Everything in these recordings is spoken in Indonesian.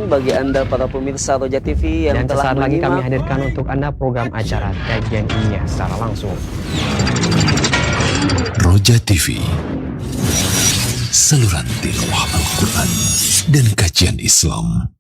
bagi Anda para pemirsa Roja TV yang Dan telah sesaat lagi kami menyimak hadirkan untuk Anda program acara kajian ilmiah secara langsung. Roja TV, saluran tilawah Al-Quran dan kajian Islam.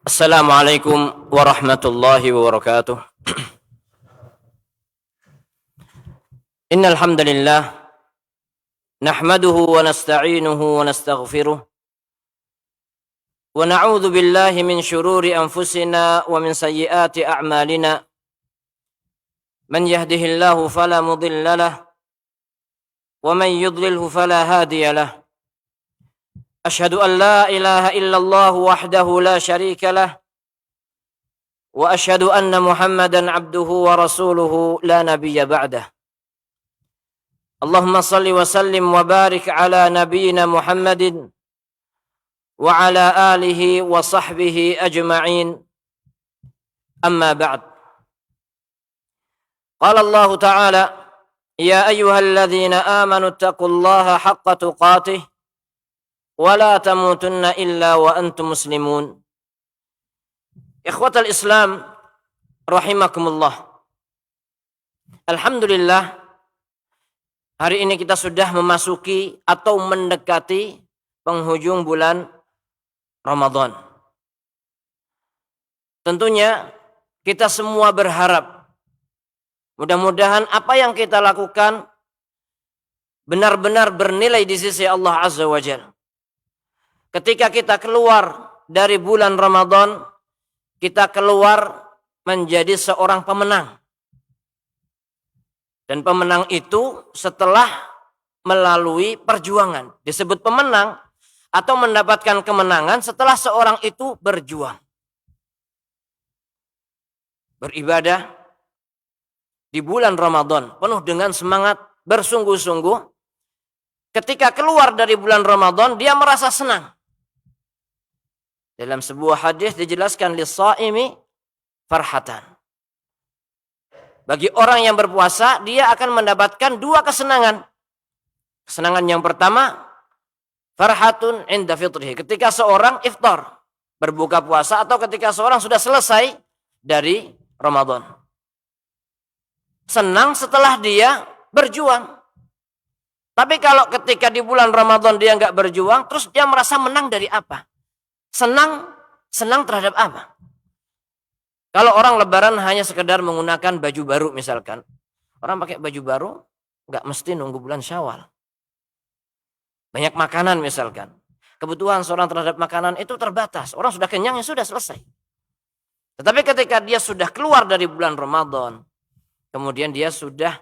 Assalamualaikum warahmatullahi wabarakatuh. Innal hamdalillah nahmaduhu wa nasta'inuhu wa nastaghfiruh wa na'udzu billahi min shururi anfusina wa min sayyiati a'malina. Man yahdihillahu fala mudilla lahu wa man yudlilhu fala hadiya lahu. أشهد أن لا إله إلا الله وحده لا شريك له وأشهد أن محمدا عبده ورسوله لا نبي بعده. اللهم صل وسلم وبارك على نبينا محمد وعلى آله وصحبه أجمعين. أما بعد. قال الله تعالى: يا أيها الذين آمنوا اتقوا الله حق تقاته wala tamutunna illa wa antum muslimun. Ikhwatal Islam rahimakumullah. Alhamdulillah, hari ini kita sudah memasuki atau mendekati penghujung bulan Ramadan. Tentunya kita semua berharap mudah-mudahan apa yang kita lakukan benar-benar bernilai di sisi Allah Azza wa Jalla. Ketika kita keluar dari bulan Ramadan, kita keluar menjadi seorang pemenang. Dan pemenang itu setelah melalui perjuangan. Disebut pemenang atau mendapatkan kemenangan setelah seorang itu berjuang. Beribadah di bulan Ramadan penuh dengan semangat, bersungguh-sungguh. Ketika keluar dari bulan Ramadan, dia merasa senang. Dalam sebuah hadis dijelaskan lis-shaimi farhatan. Bagi orang yang berpuasa, dia akan mendapatkan dua kesenangan. Kesenangan yang pertama, farhatun inda fitrihi. Ketika seorang iftar, berbuka puasa, atau ketika seorang sudah selesai dari Ramadan. Senang setelah dia berjuang. Tapi kalau ketika di bulan Ramadan dia nggak berjuang, terus dia merasa menang dari apa? Senang terhadap apa? Kalau orang lebaran hanya sekedar menggunakan baju baru misalkan. Orang pakai baju baru nggak mesti nunggu bulan Syawal. Banyak makanan misalkan. Kebutuhan seorang terhadap makanan itu terbatas. Orang sudah kenyang, ya sudah selesai. Tetapi ketika dia sudah keluar dari bulan Ramadan, kemudian dia sudah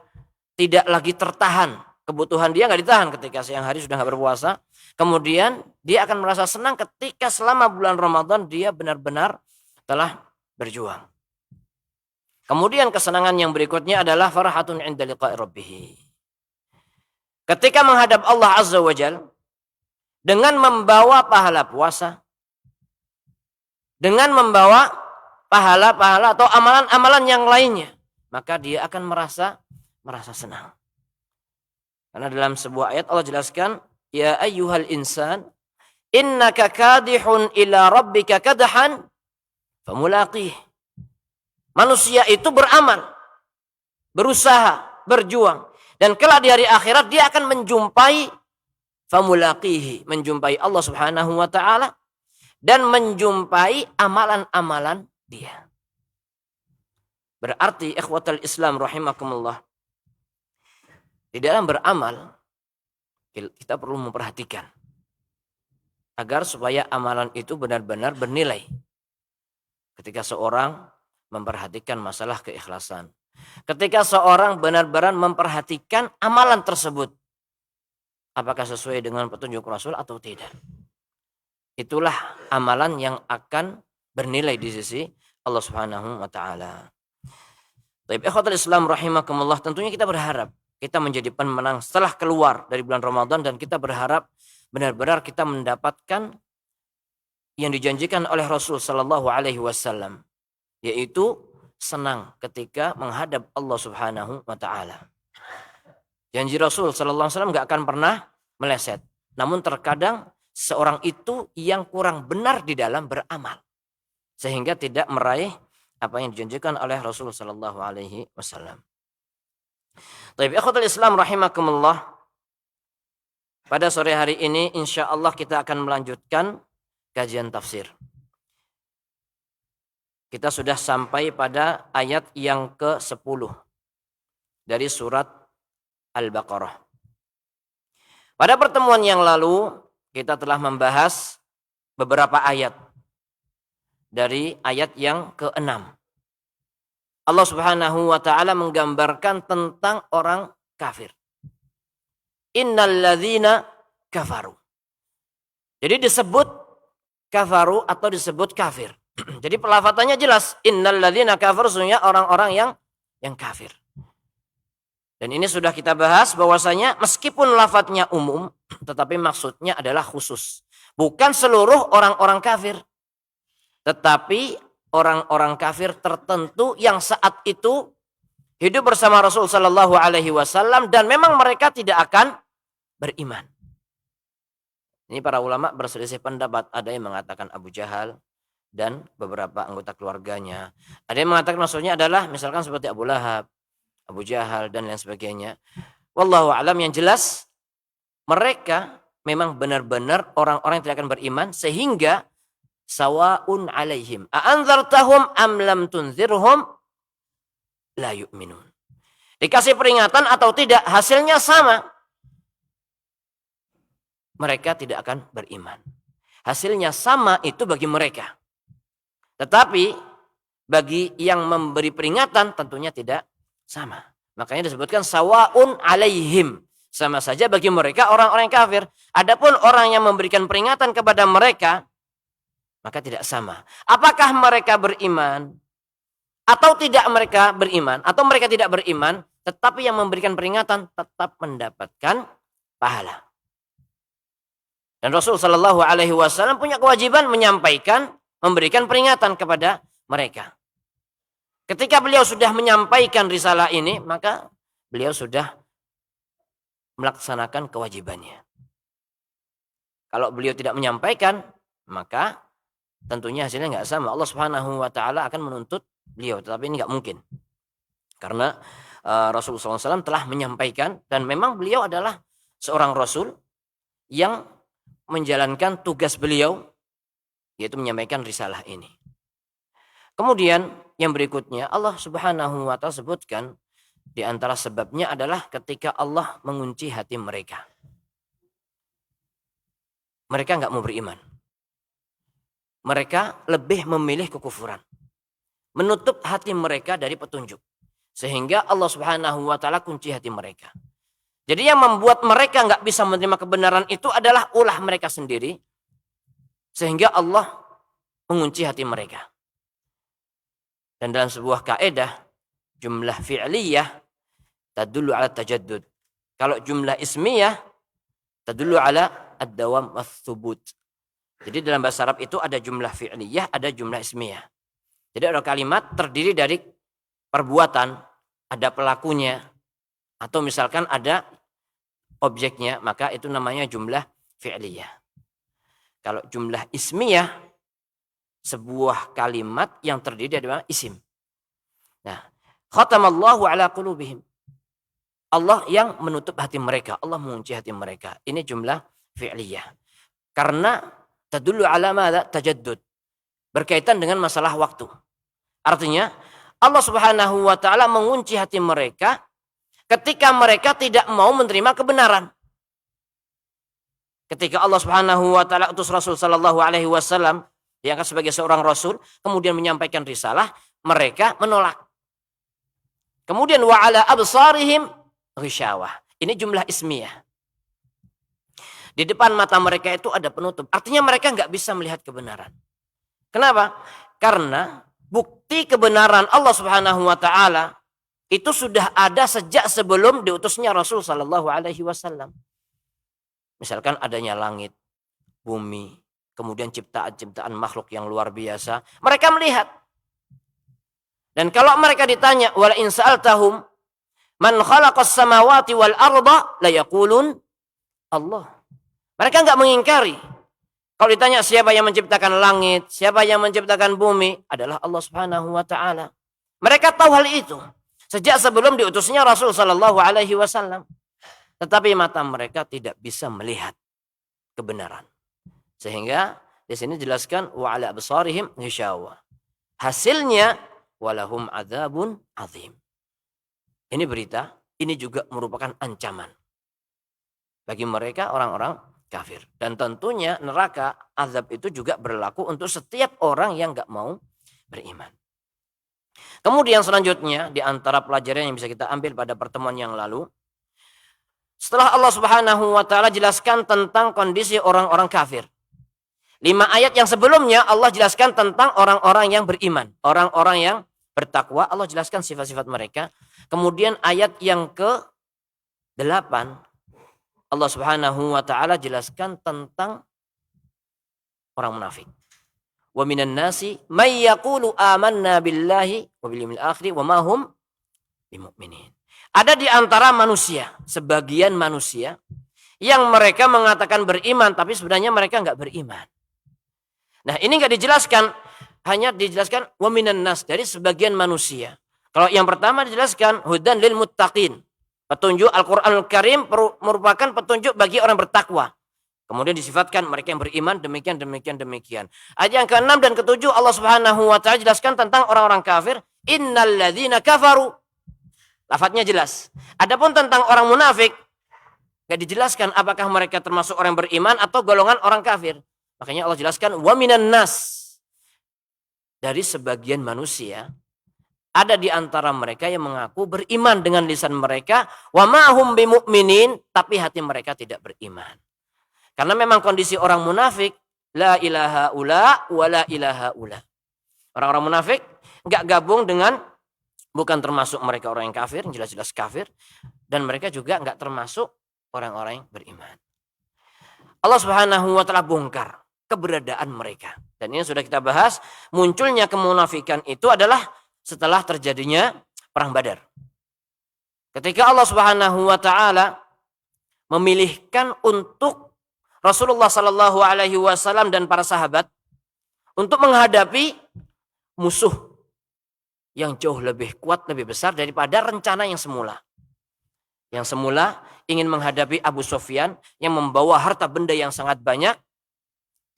tidak lagi tertahan. Kebutuhan dia nggak ditahan ketika siang hari sudah nggak berpuasa. Kemudian dia akan merasa senang ketika selama bulan Ramadan dia benar-benar telah berjuang. Kemudian kesenangan yang berikutnya adalah farahatun inda liqa'i rabbih. Ketika menghadap Allah Azza wa Jalla dengan membawa pahala puasa, dengan membawa pahala-pahala atau amalan-amalan yang lainnya, maka dia akan merasa senang. Karena dalam sebuah ayat Allah jelaskan, ya ayyuhal insan innaka kadihun ila rabbika kadahan famulaqih. Manusia itu beramal, berusaha, berjuang, dan kelak di hari akhirat dia akan menjumpai famulaqihi, menjumpai Allah Subhanahu wa taala dan menjumpai amalan-amalan dia. Berarti ikhwatal Islam rahimakumullah, di dalam beramal kita perlu memperhatikan agar supaya amalan itu benar-benar bernilai. Ketika seorang memperhatikan masalah keikhlasan, ketika seorang benar-benar memperhatikan amalan tersebut, apakah sesuai dengan petunjuk Rasul atau tidak. Itulah amalan yang akan bernilai di sisi Allah Subhanahu wa taala. Baik, ikhwatul Islam rahimakumullah, tentunya kita berharap kita menjadi pemenang setelah keluar dari bulan Ramadan, dan kita berharap benar-benar kita mendapatkan yang dijanjikan oleh Rasul sallallahu alaihi wasallam, yaitu senang ketika menghadap Allah Subhanahu wa taala. Janji Rasul sallallahu alaihi wasallam enggak akan pernah meleset. Namun terkadang seorang itu yang kurang benar di dalam beramal, sehingga tidak meraih apa yang dijanjikan oleh Rasul sallallahu alaihi wasallam. Baik, ikhwatul Islam rahimakumullah. Pada sore hari ini insyaallah kita akan melanjutkan kajian tafsir. Kita sudah sampai pada ayat yang ke-10 dari surat Al-Baqarah. Pada pertemuan yang lalu kita telah membahas beberapa ayat dari ayat yang ke-6. Allah Subhanahu wa taala menggambarkan tentang orang kafir. Innal ladzina kafaru. Jadi disebut kafaru atau disebut kafir. Jadi pelafatannya jelas, innal ladzina kafaru, sesungguhnya orang-orang yang kafir. Dan ini sudah kita bahas bahwasanya meskipun lafadznya umum, tetapi maksudnya adalah khusus. Bukan seluruh orang-orang kafir, tetapi orang-orang kafir tertentu yang saat itu hidup bersama Rasul sallallahu alaihi wasallam dan memang mereka tidak akan beriman. Ini para ulama berselisih pendapat, ada yang mengatakan Abu Jahal dan beberapa anggota keluarganya. Ada yang mengatakan maksudnya adalah misalkan seperti Abu Lahab, Abu Jahal dan lain sebagainya. Wallahu a'lam, yang jelas mereka memang benar-benar orang-orang yang tidak akan beriman, sehingga sawaun alaihim a'anzartahum am lam tunzirhum la yu'minun. Dikasih peringatan atau tidak, hasilnya sama. Mereka tidak akan beriman. Hasilnya sama itu bagi mereka. Tetapi bagi yang memberi peringatan tentunya tidak sama. Makanya disebutkan sawaun alaihim. Sama saja bagi mereka orang-orang kafir. Adapun orang yang memberikan peringatan kepada mereka, maka tidak sama. Apakah mereka beriman atau tidak mereka beriman, atau mereka tidak beriman, tetapi yang memberikan peringatan tetap mendapatkan pahala. Dan Rasul sallallahu alaihi wasallam punya kewajiban menyampaikan, memberikan peringatan kepada mereka. Ketika beliau sudah menyampaikan risalah ini, maka beliau sudah melaksanakan kewajibannya. Kalau beliau tidak menyampaikan, maka tentunya hasilnya nggak sama. Allah Subhanahu wa taala akan menuntut beliau, tetapi ini nggak mungkin. Karena Rasulullah SAW telah menyampaikan, dan memang beliau adalah seorang rasul yang menjalankan tugas beliau, yaitu menyampaikan risalah ini. Kemudian yang berikutnya Allah Subhanahu wa taala sebutkan di antara sebabnya adalah ketika Allah mengunci hati mereka. Mereka nggak mau beriman. Mereka lebih memilih kekufuran. Menutup hati mereka dari petunjuk. Sehingga Allah Subhanahu wa taala kunci hati mereka. Jadi yang membuat mereka nggak bisa menerima kebenaran itu adalah ulah mereka sendiri. Sehingga Allah mengunci hati mereka. Dan dalam sebuah kaidah, jumlah fi'liyah tadullu ala tajaddud. Kalau jumlah ismiyah tadullu ala ad-dawam wath-thubut. Jadi dalam bahasa Arab itu ada jumlah fi'liyah, ada jumlah ismiyah. Jadi ada kalimat terdiri dari perbuatan, ada pelakunya, atau misalkan ada objeknya, maka itu namanya jumlah fi'liyah. Kalau jumlah ismiyah, sebuah kalimat yang terdiri dari isim. Nah, khatamallahu ala qulubihim. Allah yang menutup hati mereka, Allah mengunci hati mereka. Ini jumlah fi'liyah. Karena tadullu ala madza tajaddud. Berkaitan dengan masalah waktu. Artinya Allah Subhanahu wa taala mengunci hati mereka ketika mereka tidak mau menerima kebenaran. Ketika Allah Subhanahu wa taala utus Rasul sallallahu alaihi wasallam diangkat sebagai seorang rasul, kemudian menyampaikan risalah, mereka menolak. Kemudian wa ala absarihim ghisyawah. Ini jumlah ismiyah. Di depan mata mereka itu ada penutup. Artinya mereka nggak bisa melihat kebenaran. Kenapa? Karena bukti kebenaran Allah Subhanahu wa taala itu sudah ada sejak sebelum diutusnya Rasul sallallahu alaihi wasallam. Misalkan adanya langit, bumi, kemudian ciptaan-ciptaan makhluk yang luar biasa, mereka melihat. Dan kalau mereka ditanya, wala in sa'altahum man khalaqas samawati wal arda la yaqulun Allah. Mereka enggak mengingkari. Kalau ditanya siapa yang menciptakan langit, siapa yang menciptakan bumi, adalah Allah Subhanahu wa taala. Mereka tahu hal itu sejak sebelum diutusnya Rasul sallallahu alaihi wasallam. Tetapi mata mereka tidak bisa melihat kebenaran. Sehingga di sini jelaskan wa ala absarihim ghishawa. Hasilnya walahum adzabun azim. Ini berita, ini juga merupakan ancaman bagi mereka orang-orang kafir. Dan tentunya neraka azab itu juga berlaku untuk setiap orang yang enggak mau beriman. Kemudian selanjutnya di antara pelajaran yang bisa kita ambil pada pertemuan yang lalu, setelah Allah Subhanahu wa taala jelaskan tentang kondisi orang-orang kafir. 5 ayat yang sebelumnya Allah jelaskan tentang orang-orang yang beriman, orang-orang yang bertakwa, Allah jelaskan sifat-sifat mereka. Kemudian ayat yang ke-8 Allah Subhanahu wa taala jelaskan tentang orang munafik. Wa minan nasi may yaqulu amanna billahi wa bil yawmil akhir wa ma hum bimumin. Ada di antara manusia, sebagian manusia yang mereka mengatakan beriman tapi sebenarnya mereka enggak beriman. Nah, ini enggak dijelaskan, hanya dijelaskan wa minan nas, dari sebagian manusia. Kalau yang pertama dijelaskan hudan lil muttaqin. Petunjuk Al-Qur'anul Karim merupakan petunjuk bagi orang bertakwa. Kemudian disifatkan mereka yang beriman demikian. Ayat yang ke-6 dan ke-7 Allah Subhanahu wa taala jelaskan tentang orang-orang kafir, innal ladzina kafaru. Lafadznya jelas. Adapun tentang orang munafik enggak dijelaskan apakah mereka termasuk orang beriman atau golongan orang kafir. Makanya Allah jelaskan wa minan nas. Dari sebagian manusia ada di antara mereka yang mengaku beriman dengan lisan mereka, wa ma hum bimumin, tapi hati mereka tidak beriman. Karena memang kondisi orang munafik la ilaha ula wa la ilaha ula. Orang-orang munafik enggak gabung dengan, bukan termasuk mereka orang yang kafir, yang jelas-jelas kafir, dan mereka juga enggak termasuk orang-orang yang beriman. Allah Subhanahu wa taala bongkar keberadaan mereka. Dan ini sudah kita bahas, munculnya kemunafikan itu adalah setelah terjadinya perang Badar. Ketika Allah Subhanahu wa taala memilihkan untuk Rasulullah sallallahu alaihi wasallam dan para sahabat untuk menghadapi musuh yang jauh lebih kuat, lebih besar daripada rencana yang semula. Yang semula ingin menghadapi Abu Sufyan yang membawa harta benda yang sangat banyak.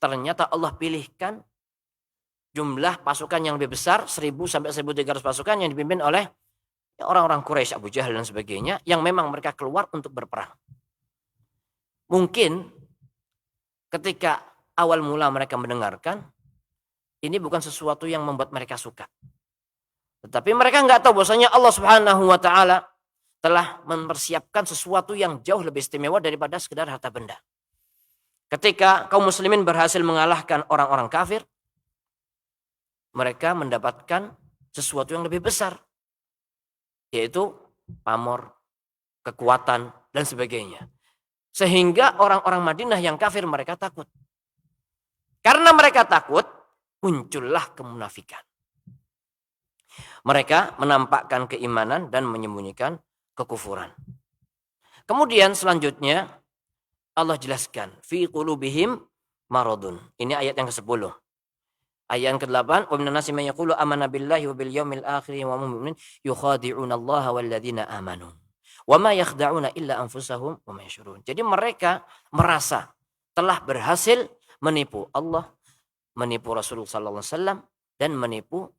Ternyata Allah pilihkan jumlah pasukan yang lebih besar, 1.000 sampai 1.300 pasukan yang dipimpin oleh orang-orang Quraisy, Abu Jahal dan sebagainya, yang memang mereka keluar untuk berperang. Mungkin ketika awal mula mereka mendengarkan, ini bukan sesuatu yang membuat mereka suka. Tetapi mereka enggak tahu bahwasanya Allah Subhanahu wa taala telah mempersiapkan sesuatu yang jauh lebih istimewa daripada sekedar harta benda. Ketika kaum muslimin berhasil mengalahkan orang-orang kafir, mereka mendapatkan sesuatu yang lebih besar, yaitu pamor, kekuatan, dan sebagainya. Sehingga orang-orang Madinah yang kafir mereka takut. Karena mereka takut, muncullah kemunafikan. Mereka menampakkan keimanan dan menyembunyikan kekufuran. Kemudian selanjutnya Allah jelaskan fi qulubihim maradun. Ini ayat yang ke-10. Ayat yang ke-8, wa minan nasi may yaqulu amanna billahi wa bil yaumil akhir wa hum mu'minun yukhadi'una Allah wal ladzina amanu. Wa ma yakhda'una illa anfusahum wa ma yashurun. Jadi mereka merasa telah berhasil menipu Allah, menipu Rasulullah sallallahu alaihi wasallam, dan menipu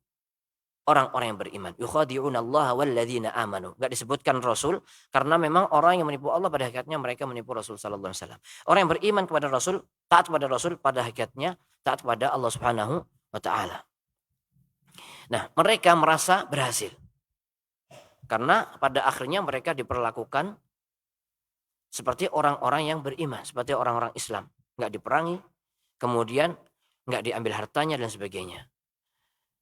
orang-orang yang beriman. Yukhadi'una Allah wal ladzina amanu. Enggak disebutkan Rasul karena memang orang yang menipu Allah pada hakikatnya mereka menipu Rasul sallallahu alaihi wasallam. Orang yang beriman kepada Rasul, taat kepada Rasul pada hakikatnya taat kepada Allah Subhanahu wa taala. Nah, mereka merasa berhasil. Karena pada akhirnya mereka diperlakukan seperti orang-orang yang beriman, seperti orang-orang Islam, nggak diperangi, kemudian nggak diambil hartanya dan sebagainya.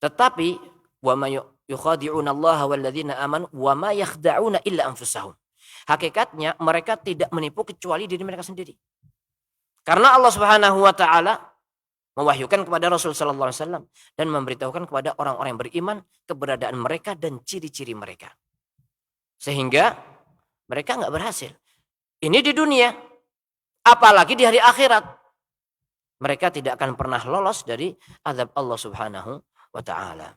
Tetapi wa ma yukhadi'una Allah walladzina amanu wa ma yakhda'una illa anfusahum. Hakikatnya mereka tidak menipu kecuali diri mereka sendiri. Karena Allah Subhanahu wa taala mewahyukan kepada Rasul sallallahu alaihi wasallam dan memberitahukan kepada orang-orang yang beriman keberadaan mereka dan ciri-ciri mereka. Sehingga mereka nggak berhasil. Ini di dunia, apalagi di hari akhirat. Mereka tidak akan pernah lolos dari azab Allah Subhanahu wa taala.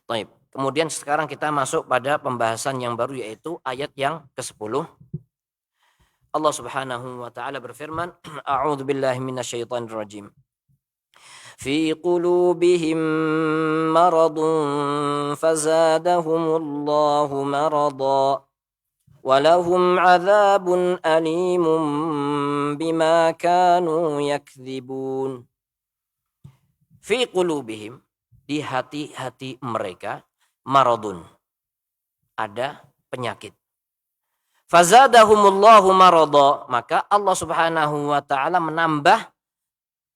Baik, kemudian sekarang kita masuk pada pembahasan yang baru, yaitu ayat yang ke-10. Allah Subhanahu wa taala berfirman, A'udzu billahi minasyaitonir rajim. Fi qulubihim maradun fazadahumullahu marada walahum 'adzabun alimun bima kanu yakdzibun. Fi qulubihim, di hati-hati mereka, maradun, ada penyakit. Fazadahumullahu marada, maka Allah Subhanahu wa taala menambah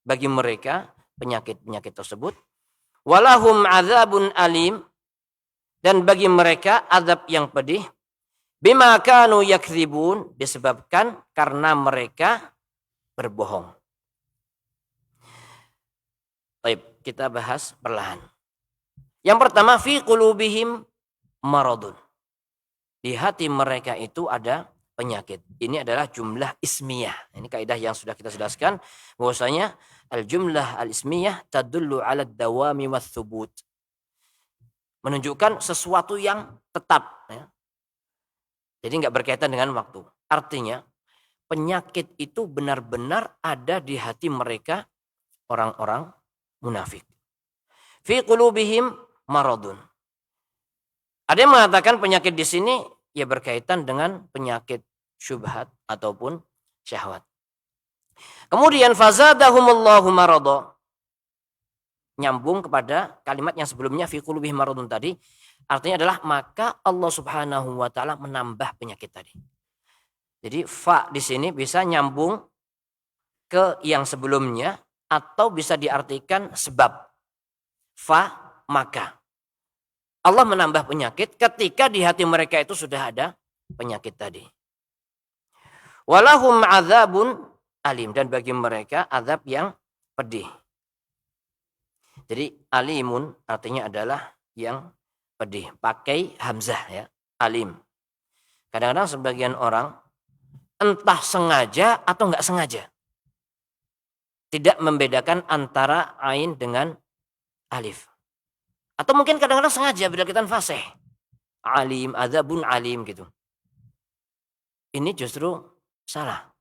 bagi mereka penyakit-penyakit tersebut. Walahum adzabun alim, dan bagi mereka azab yang pedih. Bima kanu yakdzibun, disebabkan karena mereka berbohong. Baik, kita bahas perlahan. Yang pertama, fi qulubihim maradun. Di hati mereka itu ada penyakit. Ini adalah jumlah ismiyah. Ini kaidah yang sudah kita jelaskan, bahwasanya al-jumlah al-ismiyah tadullu 'ala ad-dawami wath-thubut. Menunjukkan sesuatu yang tetap, ya. Jadi enggak berkaitan dengan waktu. Artinya, penyakit itu benar-benar ada di hati mereka, orang-orang munafik. Fi qulubihim maradun. Ada yang mengatakan penyakit di sini ya berkaitan dengan penyakit syubhat ataupun syahwat. Kemudian fazadahumullahu marada, nyambung kepada kalimat yang sebelumnya fi qulubihim maradun tadi, artinya adalah maka Allah Subhanahu wa taala menambah penyakit tadi. Jadi fa di sini bisa nyambung ke yang sebelumnya atau bisa diartikan sebab. Fa, maka Allah menambah penyakit ketika di hati mereka itu sudah ada penyakit tadi. Walahum adzabun alim, dan bagi mereka azab yang pedih. Jadi alimun artinya adalah yang pedih. Pakai hamzah, ya, alim. Kadang-kadang sebagian orang entah sengaja atau enggak sengaja tidak membedakan antara ain dengan alif. Atau mungkin kadang-kadang sengaja berdekatan fasih. Alim, adzabun alim gitu. Ini justru salah.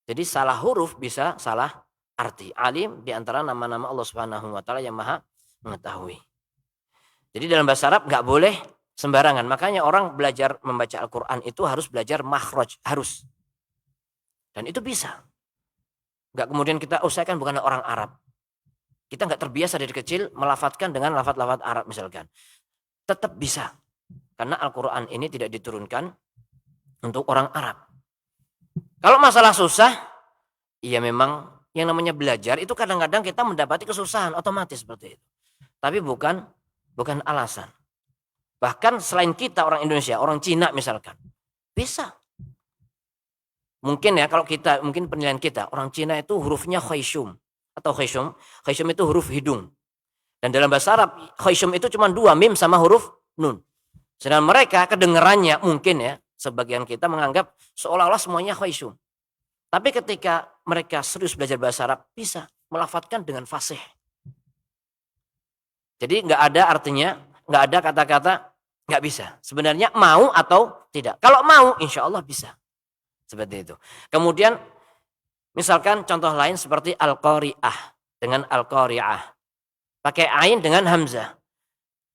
Jadi salah huruf bisa salah arti. Alim diantara nama-nama Allah Subhanahu wa taala yang Maha mengetahui. Jadi dalam bahasa Arab nggak boleh sembarangan. Makanya orang belajar membaca Al-Qur'an itu harus belajar makhraj, harus. Dan itu bisa. Nggak kemudian kita, saya kan bukan orang Arab. Kita nggak terbiasa dari kecil melafatkan dengan lafaz-lafaz Arab misalkan. Tetap bisa. Karena Al-Quran ini tidak diturunkan untuk orang Arab. Kalau masalah susah, ya memang yang namanya belajar itu kadang-kadang kita mendapati kesusahan otomatis seperti itu. Tapi bukan alasan. Bahkan selain kita orang Indonesia, orang Cina misalkan, bisa. Mungkin ya kalau kita, mungkin penilaian kita, orang Cina itu hurufnya khayshum. Atau khayshum itu huruf hidung. Dan dalam bahasa Arab, khayshum itu cuma 2, mim sama huruf nun. Sedangkan mereka kedengarannya mungkin ya, sebagian kita menganggap seolah-olah semuanya khayshum. Tapi ketika mereka serius belajar bahasa Arab, bisa melafadzkan dengan fasih. Jadi nggak ada artinya, nggak ada kata-kata nggak bisa. Sebenarnya mau atau tidak. Kalau mau, insya Allah bisa. Seperti itu. Kemudian misalkan contoh lain seperti al-qari'ah dengan al-qari'ah. Pakai ain dengan hamzah.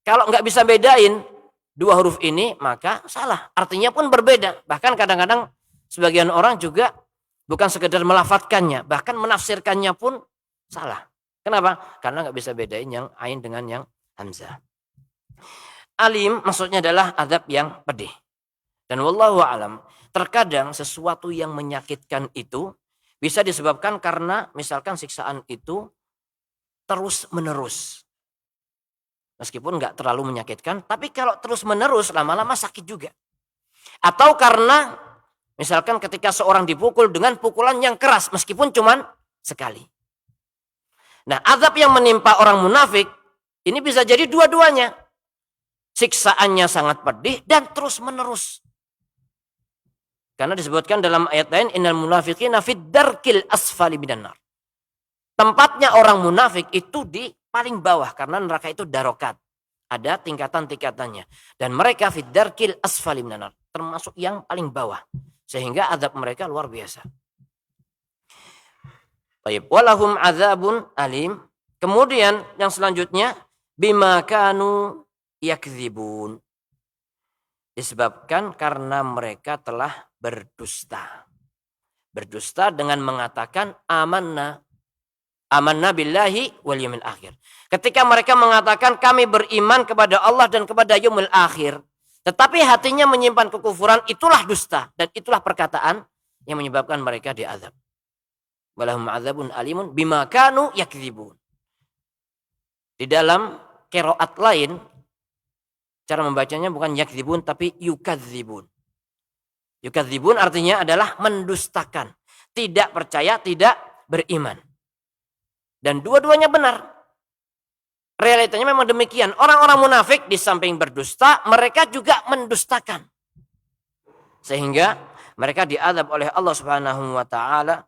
Kalau nggak bisa bedain dua huruf ini, maka salah. Artinya pun berbeda. Bahkan kadang-kadang sebagian orang juga bukan sekedar melafadzkannya, bahkan menafsirkannya pun salah. Kenapa? Karena nggak bisa bedain yang ain dengan yang hamzah. Alim maksudnya adalah azab yang pedih. Dan wallahu alam, terkadang sesuatu yang menyakitkan itu bisa disebabkan karena misalkan siksaan itu terus menerus. Meskipun nggak terlalu menyakitkan, tapi kalau terus menerus lama-lama sakit juga. Atau karena misalkan ketika seorang dipukul dengan pukulan yang keras meskipun cuman sekali. Nah, azab yang menimpa orang munafik ini bisa jadi dua-duanya. Siksaannya sangat pedih dan terus menerus. Karena disebutkan dalam ayat lain, innal munafiqina fid darkil asfali minan nar. Tempatnya orang munafik itu di paling bawah karena neraka itu darokat. Ada tingkatan-tingkatannya. Dan mereka fid darkil asfali minan nar, termasuk yang paling bawah. Sehingga azab mereka luar biasa. Baik, walahum azabun alim. Kemudian yang selanjutnya bima kanu yakdzibun. Disebabkan karena mereka telah berdusta. Berdusta dengan mengatakan amanna billahi wal yaumil akhir. Ketika mereka mengatakan kami beriman kepada Allah dan kepada yaumil akhir, tetapi hatinya menyimpan kekufuran, itulah dusta dan itulah perkataan yang menyebabkan mereka diazab. Walahum adzabun alimun bima kanu yakdzibun. Di dalam qiraat lain cara membacanya bukan yakdzibun tapi yukadzibun. Yukadzibun artinya adalah mendustakan, tidak percaya, tidak beriman. Dan dua-duanya benar. Realitanya memang demikian. Orang-orang munafik di samping berdusta, mereka juga mendustakan. Sehingga mereka diazab oleh Allah Subhanahu wa taala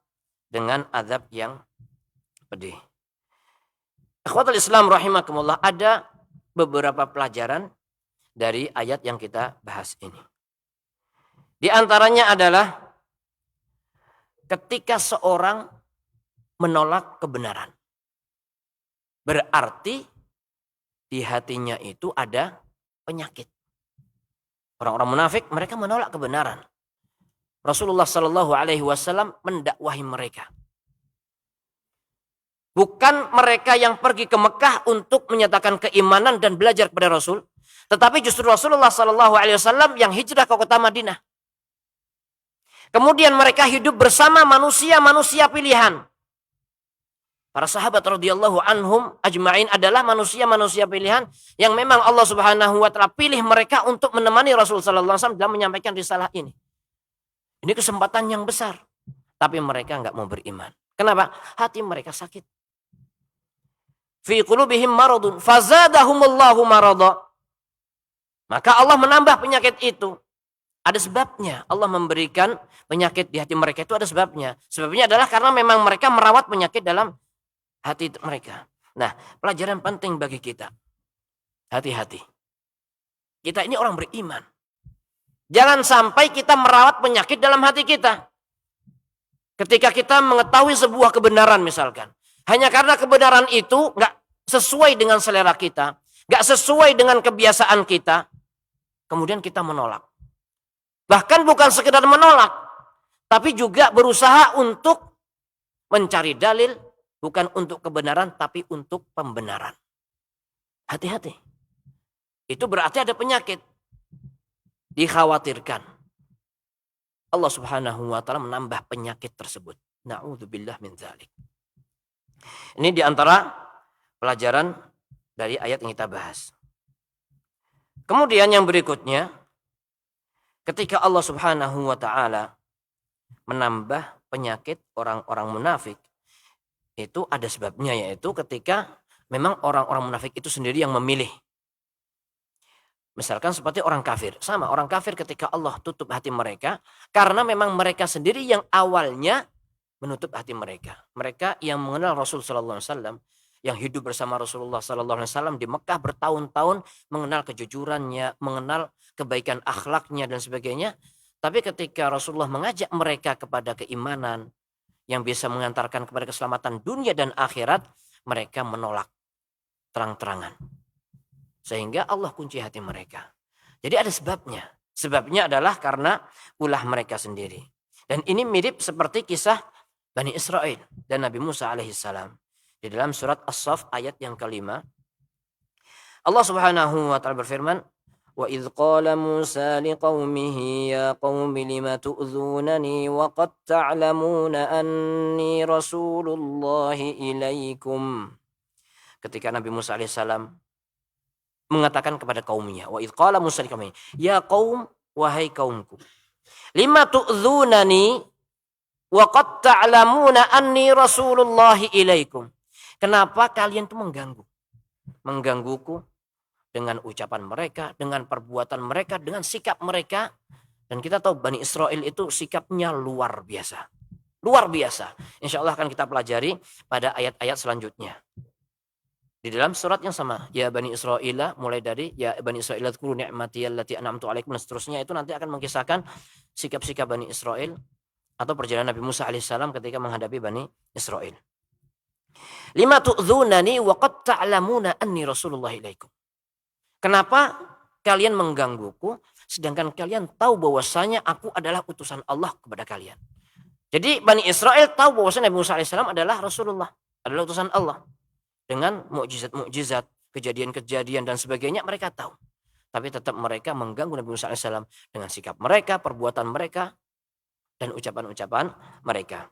dengan azab yang pedih. Ikhwatul Islam rahimakumullah, ada beberapa pelajaran dari ayat yang kita bahas ini. Di antaranya adalah ketika seorang menolak kebenaran, berarti di hatinya itu ada penyakit. Orang-orang munafik mereka menolak kebenaran. Rasulullah Shallallahu Alaihi Wasallam mendakwahi mereka. Bukan mereka yang pergi ke Mekah untuk menyatakan keimanan dan belajar kepada Rasul, tetapi justru Rasulullah Shallallahu Alaihi Wasallam yang hijrah ke kota Madinah. Kemudian mereka hidup bersama manusia-manusia pilihan. Para sahabat radhiyallahu anhum ajma'in adalah manusia-manusia pilihan yang memang Allah Subhanahu wa taala pilih mereka untuk menemani Rasul sallallahu alaihi wasallam dalam menyampaikan risalah ini. Ini kesempatan yang besar, tapi mereka enggak mau beriman. Kenapa? Hati mereka sakit. Fi qulubihim maradun fazadahumullahu marada. Maka Allah menambah penyakit itu. Ada sebabnya. Allah memberikan penyakit di hati mereka itu ada sebabnya. Sebabnya adalah karena memang mereka merawat penyakit dalam hati mereka. Nah, pelajaran penting bagi kita. Hati-hati. Kita ini orang beriman. Jangan sampai kita merawat penyakit dalam hati kita. Ketika kita mengetahui sebuah kebenaran misalkan. Hanya karena kebenaran itu nggak sesuai dengan selera kita. Nggak sesuai dengan kebiasaan kita. Kemudian kita menolak. Bahkan bukan sekedar menolak. Tapi juga berusaha untuk mencari dalil. Bukan untuk kebenaran, tapi untuk pembenaran. Hati-hati. Itu berarti ada penyakit. Dikhawatirkan. Allah Subhanahu wa taala menambah penyakit tersebut. Na'udzubillah min dzalik. Ini diantara pelajaran dari ayat yang kita bahas. Kemudian yang berikutnya, ketika Allah Subhanahu wa taala menambah penyakit orang-orang munafik, itu ada sebabnya, yaitu ketika memang orang-orang munafik itu sendiri yang memilih. Misalkan seperti orang kafir. Sama, orang kafir ketika Allah tutup hati mereka, karena memang mereka sendiri yang awalnya menutup hati mereka. Mereka yang mengenal Rasul Sallallahu Alaihi Wasallam, yang hidup bersama Rasulullah Sallallahu Alaihi Wasallam di Mekah bertahun-tahun, mengenal kejujurannya, mengenal kebaikan akhlaknya dan sebagainya. Tapi ketika Rasulullah mengajak mereka kepada keimanan, yang bisa mengantarkan kepada keselamatan dunia dan akhirat, mereka menolak terang-terangan. Sehingga Allah kunci hati mereka. Jadi ada sebabnya. Sebabnya adalah karena ulah mereka sendiri. Dan ini mirip seperti kisah Bani Israel dan Nabi Musa alaihissalam. Di dalam surat As-Saff ayat yang kelima. Allah Subhanahu wa ta'ala berfirman, وَإِذْ قَالَ مُوسَى لِقَوْمِهِ يَا قَوْمِ لِمَ تُؤْذُونَنِي وَقَدْ تَعْلَمُونَ أَنِّي رَسُولُ اللَّهِ إِلَيْكُمْ. Ketika Nabi Musa alaihissalam mengatakan kepada kaumnya, wa idz qala Musa liqaumihi, ya qaum, wahai kaumku, lima tu'dzunani wa qad ta'lamuna anni rasulullahi ilaikum. Kenapa kalian tuh menggangguku dengan ucapan mereka, dengan perbuatan mereka, dengan sikap mereka. Dan kita tahu Bani Israel itu sikapnya luar biasa. Luar biasa. Insya Allah akan kita pelajari pada ayat-ayat selanjutnya. Di dalam surat yang sama, ya Bani Israel, mulai dari ya Bani Israel dzkuru ni'mati allati an'amtu 'alaikum dan seterusnya, itu nanti akan mengisahkan sikap-sikap Bani Israel atau perjalanan Nabi Musa alaihissalam ketika menghadapi Bani Israel. Lima tu'dzunani wa qad ta'lamuna anni rasulullah ilaikum. Kenapa kalian menggangguku sedangkan kalian tahu bahwasanya aku adalah utusan Allah kepada kalian. Jadi Bani Israel tahu bahwasanya Nabi Musa alaihissalam adalah Rasulullah, adalah utusan Allah. Dengan mukjizat-mukjizat, kejadian-kejadian dan sebagainya mereka tahu. Tapi tetap mereka mengganggu Nabi Musa alaihissalam dengan sikap mereka, perbuatan mereka, dan ucapan-ucapan mereka.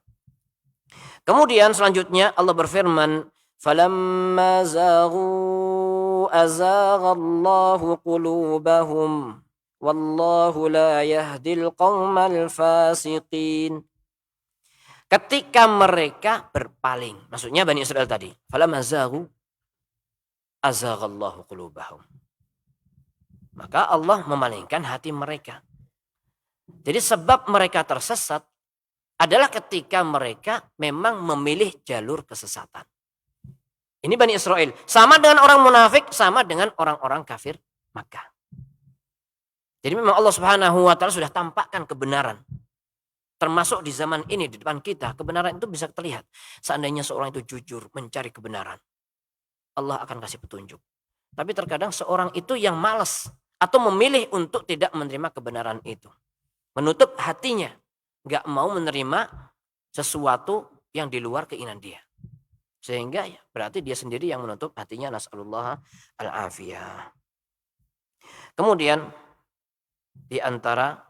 Kemudian selanjutnya Allah berfirman, "Falamma zaghu azaghallahu qulubahum wallahu la yahdil qaumal fasiqin." Ketika mereka berpaling, maksudnya Bani Israel tadi, falamma zaghu azaghallahu qulubahum. Maka Allah memalingkan hati mereka. Jadi sebab mereka tersesat adalah ketika mereka memang memilih jalur kesesatan. Ini Bani Israel. Sama dengan orang munafik, sama dengan orang-orang kafir Makkah. Jadi memang Allah Subhanahu wa taala sudah tampakkan kebenaran. Termasuk di zaman ini, di depan kita, kebenaran itu bisa terlihat. Seandainya seorang itu jujur mencari kebenaran, Allah akan kasih petunjuk. Tapi terkadang seorang itu yang malas atau memilih untuk tidak menerima kebenaran itu. Menutup hatinya, gak mau menerima sesuatu yang di luar keinginan dia. Sehingga ya, berarti dia sendiri yang menutup hatinya, nas'alullah al-afiyah. Kemudian di antara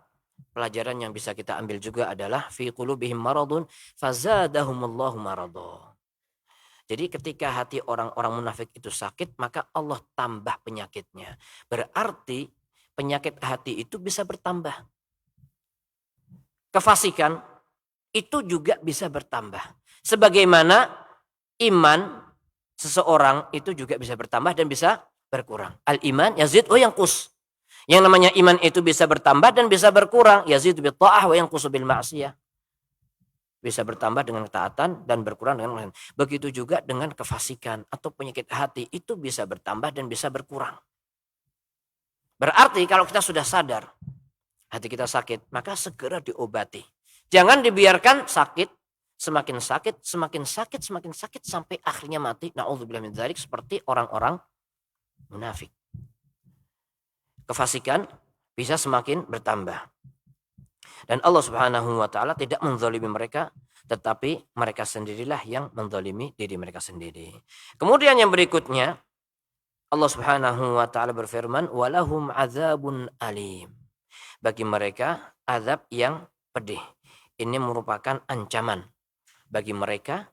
pelajaran yang bisa kita ambil juga adalah fi qulubihim maradun fazadahumullahu marada. Jadi ketika hati orang-orang munafik itu sakit, maka Allah tambah penyakitnya. Berarti penyakit hati itu bisa bertambah. Kefasikan itu juga bisa bertambah. Sebagaimana iman seseorang itu juga bisa bertambah dan bisa berkurang. Al-iman yazid wa yanqus. Yang namanya iman itu bisa bertambah dan bisa berkurang. Yazid bil ta'ah wa yanqusu bil ma'siyah. Bisa bertambah dengan ketaatan dan berkurang dengan lain. Begitu juga dengan kefasikan atau penyakit hati itu bisa bertambah dan bisa berkurang. Berarti kalau kita sudah sadar hati kita sakit, maka segera diobati. Jangan dibiarkan sakit, semakin sakit, semakin sakit, semakin sakit sampai akhirnya mati. Na'udzubillah min dzalik, seperti orang-orang munafik. Kefasikan bisa semakin bertambah. Dan Allah Subhanahu wa taala tidak menzalimi mereka, tetapi mereka sendirilah yang menzalimi diri mereka sendiri. Kemudian yang berikutnya, Allah Subhanahu wa taala berfirman, "Walahum adzabun alim." Bagi mereka azab yang pedih. Ini merupakan ancaman bagi mereka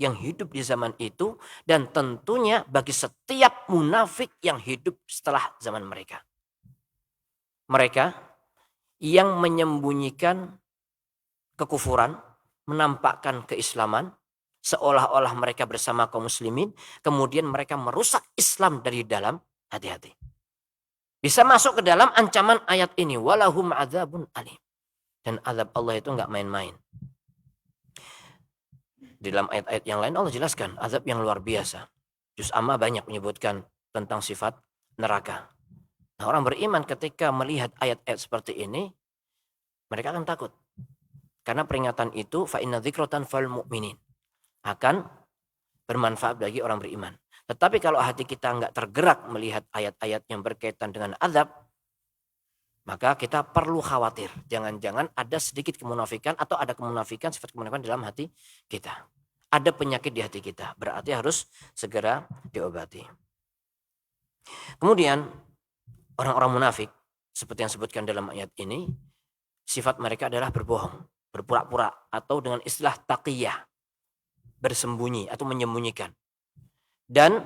yang hidup di zaman itu dan tentunya bagi setiap munafik yang hidup setelah zaman mereka. Mereka yang menyembunyikan kekufuran, menampakkan keislaman, seolah-olah mereka bersama kaum muslimin, kemudian mereka merusak Islam dari dalam hati-hati. Bisa masuk ke dalam ancaman ayat ini, walahum adzabun alim. Dan azab Allah itu enggak main-main. Di dalam ayat-ayat yang lain Allah jelaskan azab yang luar biasa. Juz Amma banyak menyebutkan tentang sifat neraka. Nah, orang beriman ketika melihat ayat-ayat seperti ini, mereka akan takut. Karena peringatan itu fa inna dzikratan fal mu'minin akan bermanfaat bagi orang beriman. Tetapi kalau hati kita enggak tergerak melihat ayat-ayat yang berkaitan dengan azab, maka kita perlu khawatir. Jangan-jangan ada sedikit kemunafikan atau ada kemunafikan, sifat kemunafikan dalam hati kita. Ada penyakit di hati kita. Berarti harus segera diobati. Kemudian orang-orang munafik seperti yang disebutkan dalam ayat ini, sifat mereka adalah berbohong, berpura-pura, atau dengan istilah taqiyah, bersembunyi atau menyembunyikan. Dan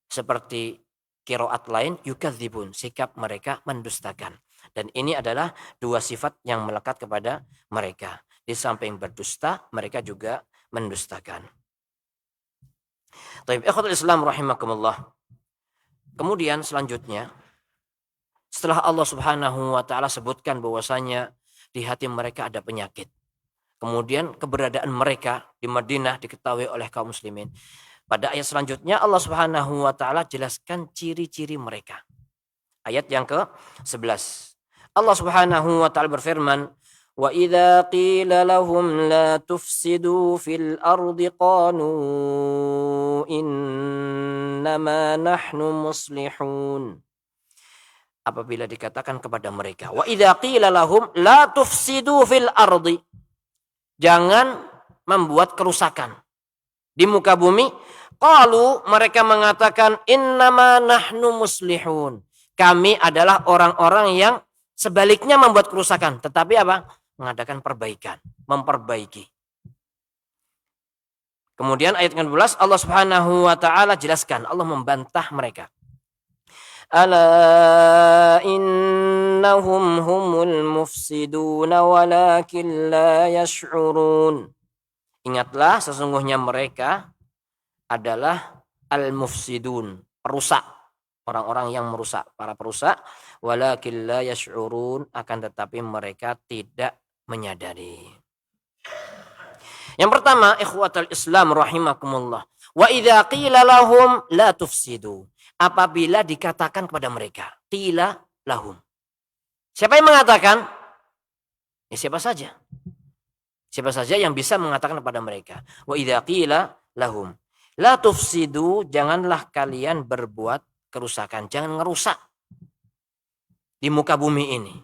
seperti qiraat lain, yukadzibun, sikap mereka mendustakan. Dan ini adalah dua sifat yang melekat kepada mereka. Di samping berdusta, mereka juga mendustakan. Taib ikhwatul Islam rahimakumullah. Kemudian selanjutnya, setelah Allah Subhanahu wa taala sebutkan bahwasanya di hati mereka ada penyakit. Kemudian keberadaan mereka di Madinah diketahui oleh kaum muslimin. Pada ayat selanjutnya Allah Subhanahu wa taala jelaskan ciri-ciri mereka. Ayat yang ke-11. Allah Subhanahu wa taala berfirman, "Wa idza qila lahum la tufsidu fil ardi qalu innama nahnu muslihun." Apabila dikatakan kepada mereka, "Wa idza qila lahum la tufsidu fil ardi." Jangan membuat kerusakan di muka bumi. Qalu, mereka mengatakan, innama nahnu muslihun. Kami adalah orang-orang yang sebaliknya membuat kerusakan. Tetapi apa? Mengadakan perbaikan. Memperbaiki. Kemudian ayat ke-12 Allah Subhanahu wa taala jelaskan. Allah membantah mereka. Ala innahum humul mufsiduna walakin la yash'urun. Ingatlah sesungguhnya mereka adalah al-mufsidun, perusak, orang-orang yang merusak, para perusak, walakin la yash'urun, akan tetapi mereka tidak menyadari. Yang pertama, ikhwatal Islam rahimakumullah, wa idza qila lahum la tufsidu, apabila dikatakan kepada mereka, qila lahum. Siapa yang mengatakan? Ya siapa saja. Siapa saja yang bisa mengatakan kepada mereka, wa idza qila lahum la tufsidu, janganlah kalian berbuat kerusakan, jangan ngerusak di muka bumi ini.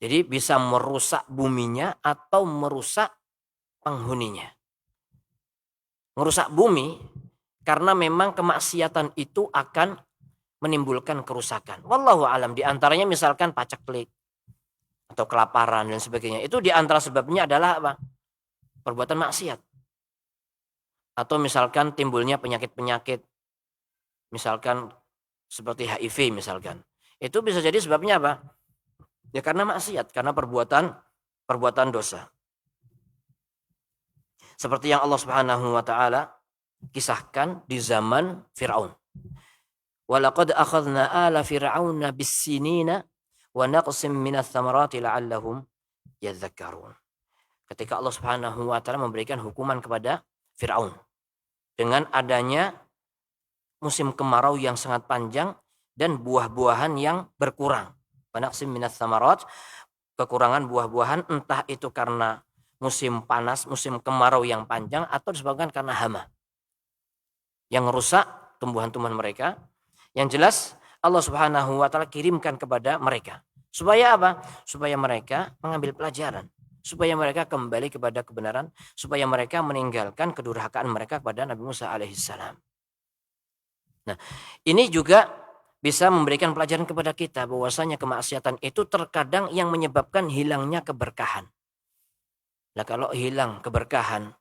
Jadi bisa merusak buminya atau merusak penghuninya. Merusak bumi karena memang kemaksiatan itu akan menimbulkan kerusakan. Wallahu alam, di antaranya misalkan paceklik atau kelaparan dan sebagainya. Itu di antara sebabnya adalah apa? Perbuatan maksiat. Atau misalkan timbulnya penyakit-penyakit, misalkan seperti HIV misalkan. Itu bisa jadi sebabnya apa? Ya karena maksiat, karena perbuatan dosa. Seperti yang Allah Subhanahu wa taala kisahkan di zaman Firaun. Walaqad akhadna ala fir'auna bis-sinina wa naqsim minats thamarati la'allahum yadhakkarun. Ketika Allah Subhanahu wa taala memberikan hukuman kepada Firaun dengan adanya musim kemarau yang sangat panjang dan buah-buahan yang berkurang. Naqsim minats thamarat, kekurangan buah-buahan, entah itu karena musim panas, musim kemarau yang panjang, atau disebabkan karena hama yang merusak tumbuhan-tumbuhan mereka. Yang jelas Allah Subhanahu wa taala kirimkan kepada mereka. Supaya apa? Supaya mereka mengambil pelajaran. Supaya mereka kembali kepada kebenaran. Supaya mereka meninggalkan kedurhakaan mereka kepada Nabi Musa alaihissalam. Nah, ini juga bisa memberikan pelajaran kepada kita bahwasanya kemaksiatan itu terkadang yang menyebabkan hilangnya keberkahan. Nah, kalau hilang keberkahan,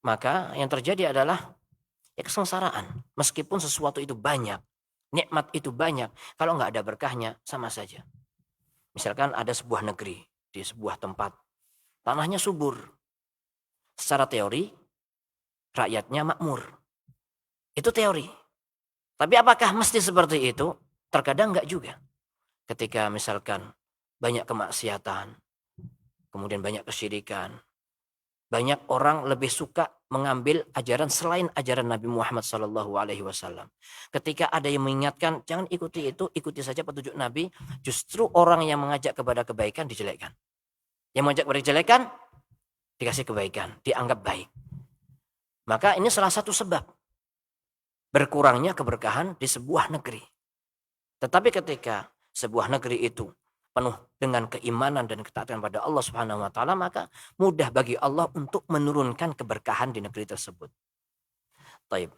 maka yang terjadi adalah ya kesengsaraan. Meskipun sesuatu itu banyak, nikmat itu banyak, kalau nggak ada berkahnya sama saja. Misalkan ada sebuah negeri di sebuah tempat, tanahnya subur. Secara teori, rakyatnya makmur. Itu teori. Tapi apakah mesti seperti itu? Terkadang enggak juga. Ketika misalkan banyak kemaksiatan, kemudian banyak kesyirikan, banyak orang lebih suka mengambil ajaran selain ajaran Nabi Muhammad SAW. Ketika ada yang mengingatkan, jangan ikuti itu, ikuti saja petunjuk Nabi. Justru orang yang mengajak kepada kebaikan dijelekkan. Yang mengajak kepada kejelekan dikasih kebaikan, dianggap baik. Maka ini salah satu sebab berkurangnya keberkahan di sebuah negeri. Tetapi ketika sebuah negeri itu penuh dengan keimanan dan ketaatan pada Allah Subhanahu wa taala, maka mudah bagi Allah untuk menurunkan keberkahan di negeri tersebut. Taib.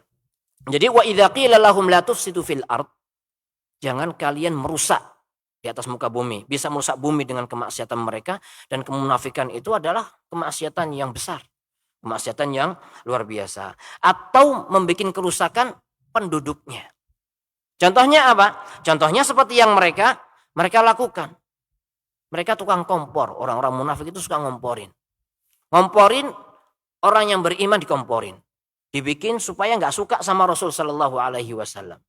Jadi wa idza qila lahum la tufsidu fil ard, Jangan kalian merusak di atas muka bumi. Bisa merusak bumi dengan kemaksiatan mereka. Dan kemunafikan itu adalah kemaksiatan yang besar. Kemaksiatan yang luar biasa. Atau membuat kerusakan penduduknya. Contohnya apa? Contohnya seperti yang mereka lakukan. Mereka tukang kompor. Orang-orang munafik itu suka ngomporin. Ngomporin orang yang beriman dikomporin. Dibikin supaya nggak suka sama Rasul Sallallahu Alaihi Wasallam.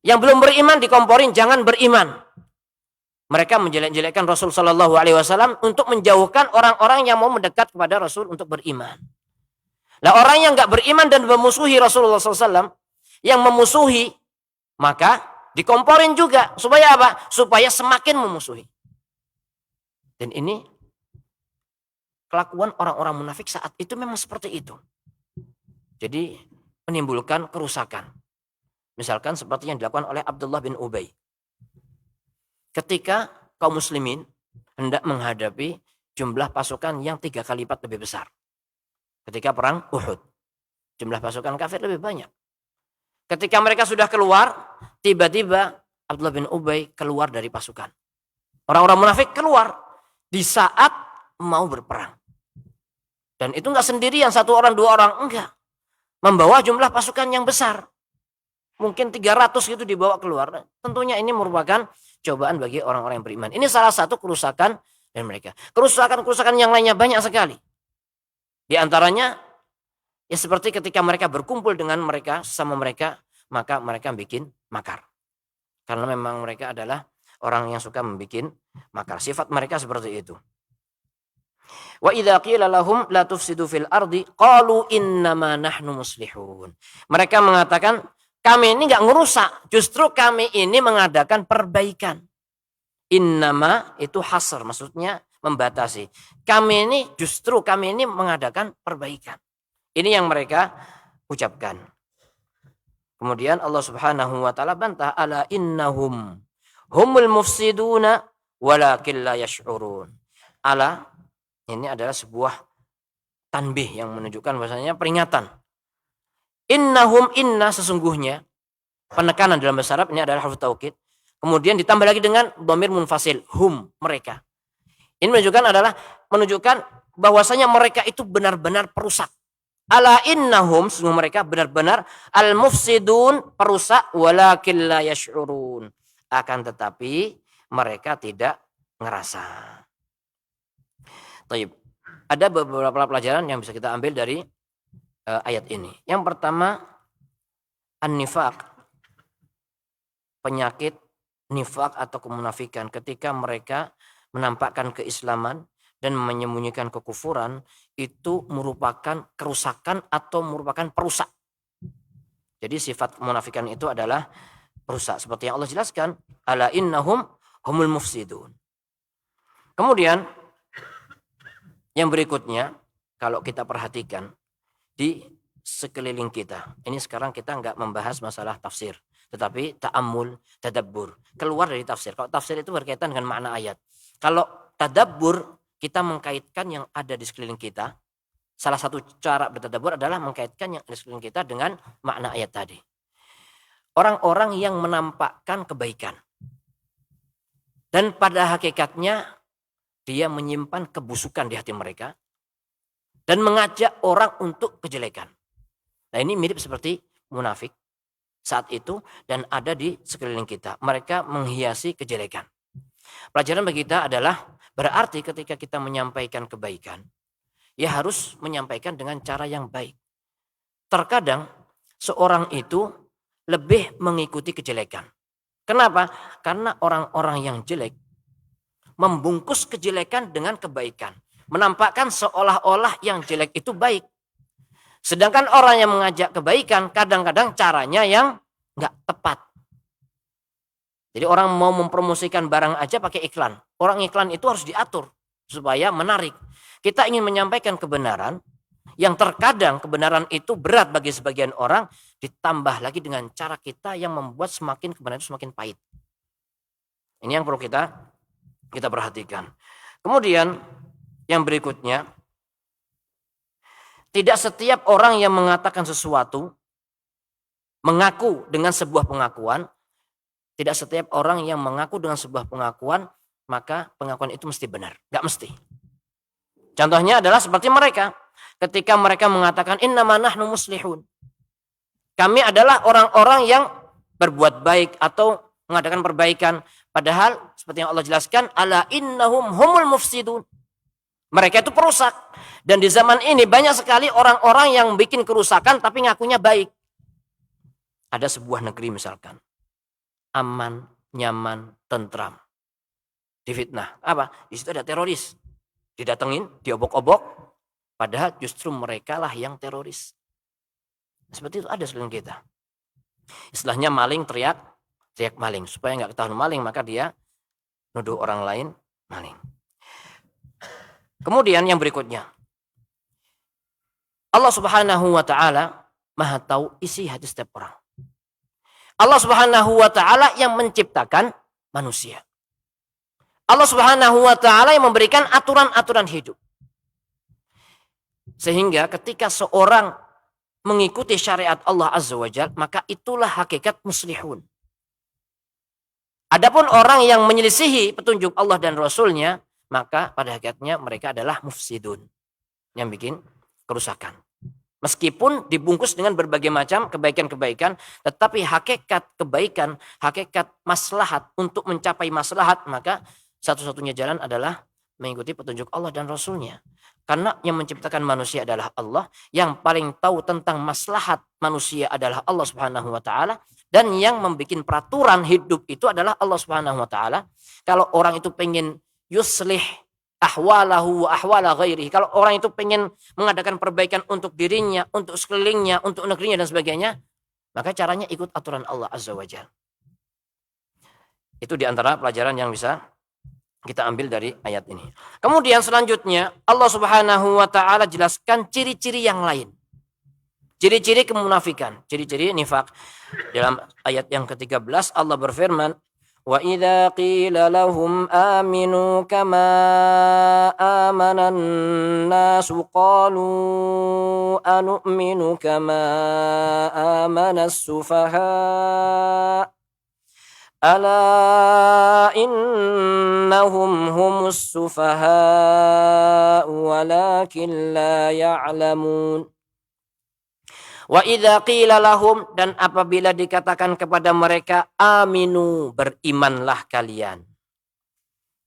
Yang belum beriman dikomporin, jangan beriman. Mereka menjelek-jelekkan Rasul Sallallahu Alaihi Wasallam untuk menjauhkan orang-orang yang mau mendekat kepada Rasul untuk beriman. Nah, orang yang nggak beriman dan memusuhi Rasulullah SAW, yang memusuhi, maka dikomporin juga. Supaya apa? Supaya semakin memusuhi. Dan ini kelakuan orang-orang munafik saat itu memang seperti itu. Jadi menimbulkan kerusakan. Misalkan seperti yang dilakukan oleh Abdullah bin Ubay. Ketika kaum muslimin hendak menghadapi jumlah pasukan yang 3 kali lipat lebih besar. Ketika perang Uhud. Jumlah pasukan kafir lebih banyak. Ketika mereka sudah keluar, tiba-tiba Abdullah bin Ubay keluar dari pasukan. Orang-orang munafik keluar di saat mau berperang. Dan itu enggak sendirian, 1 orang, 2 orang, enggak. Membawa jumlah pasukan yang besar. Mungkin 300 itu dibawa keluar. Tentunya ini merupakan cobaan bagi orang-orang yang beriman. Ini salah satu kerusakan dari mereka. Kerusakan-kerusakan yang lainnya banyak sekali. Di antaranya, ya seperti ketika mereka berkumpul dengan mereka, sama mereka, maka mereka bikin makar. Karena memang mereka adalah orang yang suka membuat makar. Sifat mereka seperti itu. Wa idza qila lahum la tufsidu fil ardi qalu innama nahnu muslihun. Mereka mengatakan, kami ini enggak ngerusak, justru kami ini mengadakan perbaikan. Innama itu hasr, maksudnya membatasi. Kami ini mengadakan perbaikan. Ini yang mereka ucapkan. Kemudian Allah Subhanahu wa taala bantah, ala innahum humul mufsiduna walakin la yash'urun. Ala, ini adalah sebuah tanbih yang menunjukkan bahasanya peringatan. Innahum, inna sesungguhnya, penekanan dalam bahasa Arab ini adalah harfu taukid. Kemudian ditambah lagi dengan dhamir munfasil, hum, mereka. Ini menunjukkan bahwasanya mereka itu benar-benar perusak. Ala innahum, sesungguhnya mereka benar-benar al-mufsidun, perusak, walakin la yash'urun. Akan tetapi mereka tidak ngerasa. Taib. Ada beberapa pelajaran yang bisa kita ambil dari ayat ini. Yang pertama, an-nifaq. Penyakit nifaq atau kemunafikan ketika mereka menampakkan keislaman dan menyembunyikan kekufuran, itu merupakan kerusakan atau merupakan perusak. Jadi sifat kemunafikan itu adalah perusak. Seperti yang Allah jelaskan, ala innahum humul mufsidun. Kemudian yang berikutnya, kalau kita perhatikan di sekeliling kita. Ini sekarang kita nggak membahas masalah tafsir. Tetapi ta'ammul, tadabbur. Keluar dari tafsir. Kalau tafsir itu berkaitan dengan makna ayat. Kalau tadabbur, kita mengkaitkan yang ada di sekeliling kita. Salah satu cara bertadabbur adalah mengkaitkan yang ada di sekeliling kita dengan makna ayat tadi. Orang-orang yang menampakkan kebaikan. Dan pada hakikatnya, dia menyimpan kebusukan di hati mereka. Dan mengajak orang untuk kejelekan. Nah, ini mirip seperti munafik saat itu dan ada di sekeliling kita. Mereka menghiasi kejelekan. Pelajaran bagi kita adalah berarti ketika kita menyampaikan kebaikan, ya harus menyampaikan dengan cara yang baik. Terkadang seorang itu lebih mengikuti kejelekan. Kenapa? Karena orang-orang yang jelek membungkus kejelekan dengan kebaikan. Menampakkan seolah-olah yang jelek itu baik. Sedangkan orang yang mengajak kebaikan kadang-kadang caranya yang nggak tepat. Jadi orang mau mempromosikan barang aja pakai iklan. Orang iklan itu harus diatur supaya menarik. Kita ingin menyampaikan kebenaran yang terkadang kebenaran itu berat bagi sebagian orang, ditambah lagi dengan cara kita yang membuat semakin kebenaran itu semakin pahit. Ini yang perlu kita perhatikan. Kemudian yang berikutnya, tidak setiap orang yang mengatakan sesuatu, mengaku dengan sebuah pengakuan, Tidak setiap orang yang mengaku dengan sebuah pengakuan, maka pengakuan itu mesti benar. Gak mesti. Contohnya adalah seperti mereka. Ketika mereka mengatakan, innama nahnu muslihun. Kami adalah orang-orang yang berbuat baik atau mengadakan perbaikan. Padahal seperti yang Allah jelaskan, ala innahum humul mufsidun. Mereka itu perusak. Dan di zaman ini banyak sekali orang-orang yang bikin kerusakan tapi ngakunya baik. Ada sebuah negeri misalkan. Aman, nyaman, tentram. Difitnah. Apa? Di situ ada teroris. Didatengin, diobok-obok. Padahal justru mereka lah yang teroris. Seperti itu ada selain kita. Istilahnya maling teriak maling. Supaya nggak ketahuan maling, maka dia nuduh orang lain maling. Kemudian yang berikutnya. Allah Subhanahu wa ta'ala maha tahu isi hati setiap orang. Allah Subhanahu wa ta'ala yang menciptakan manusia. Allah Subhanahu wa ta'ala yang memberikan aturan-aturan hidup. Sehingga ketika seorang mengikuti syariat Allah Azza wa Jalla, maka itulah hakikat muslihun. Adapun orang yang menyelisihi petunjuk Allah dan Rasulnya, maka pada hakikatnya mereka adalah mufsidun. Yang bikin kerusakan. Meskipun dibungkus dengan berbagai macam kebaikan-kebaikan, tetapi hakikat kebaikan, hakikat maslahat untuk mencapai maslahat, maka satu-satunya jalan adalah mengikuti petunjuk Allah dan Rasulnya. Karena yang menciptakan manusia adalah Allah, yang paling tahu tentang maslahat manusia adalah Allah Subhanahu wa ta'ala, dan yang membuat peraturan hidup itu adalah Allah Subhanahu wa ta'ala. Kalau orang itu pengen yuslih ahwalahu wa ahwala ghairihi, kalau orang itu pengen mengadakan perbaikan untuk dirinya, untuk sekelilingnya, untuk negerinya dan sebagainya, maka caranya ikut aturan Allah Azza wa Jalla. Itu diantara pelajaran yang bisa kita ambil dari ayat ini. Kemudian selanjutnya Allah Subhanahu wa ta'ala jelaskan ciri-ciri yang lain. Ciri-ciri kemunafikan, ciri-ciri nifak. Dalam ayat yang ke-13 Allah berfirman, wa idza qila lahum aminu kama amanan nasu qalu anu'minu kama amanas sufaha ala innahum humus sufaha walakin la ya'lamun. Wa idza qila lahum, dan apabila dikatakan kepada mereka, aminu, berimanlah kalian.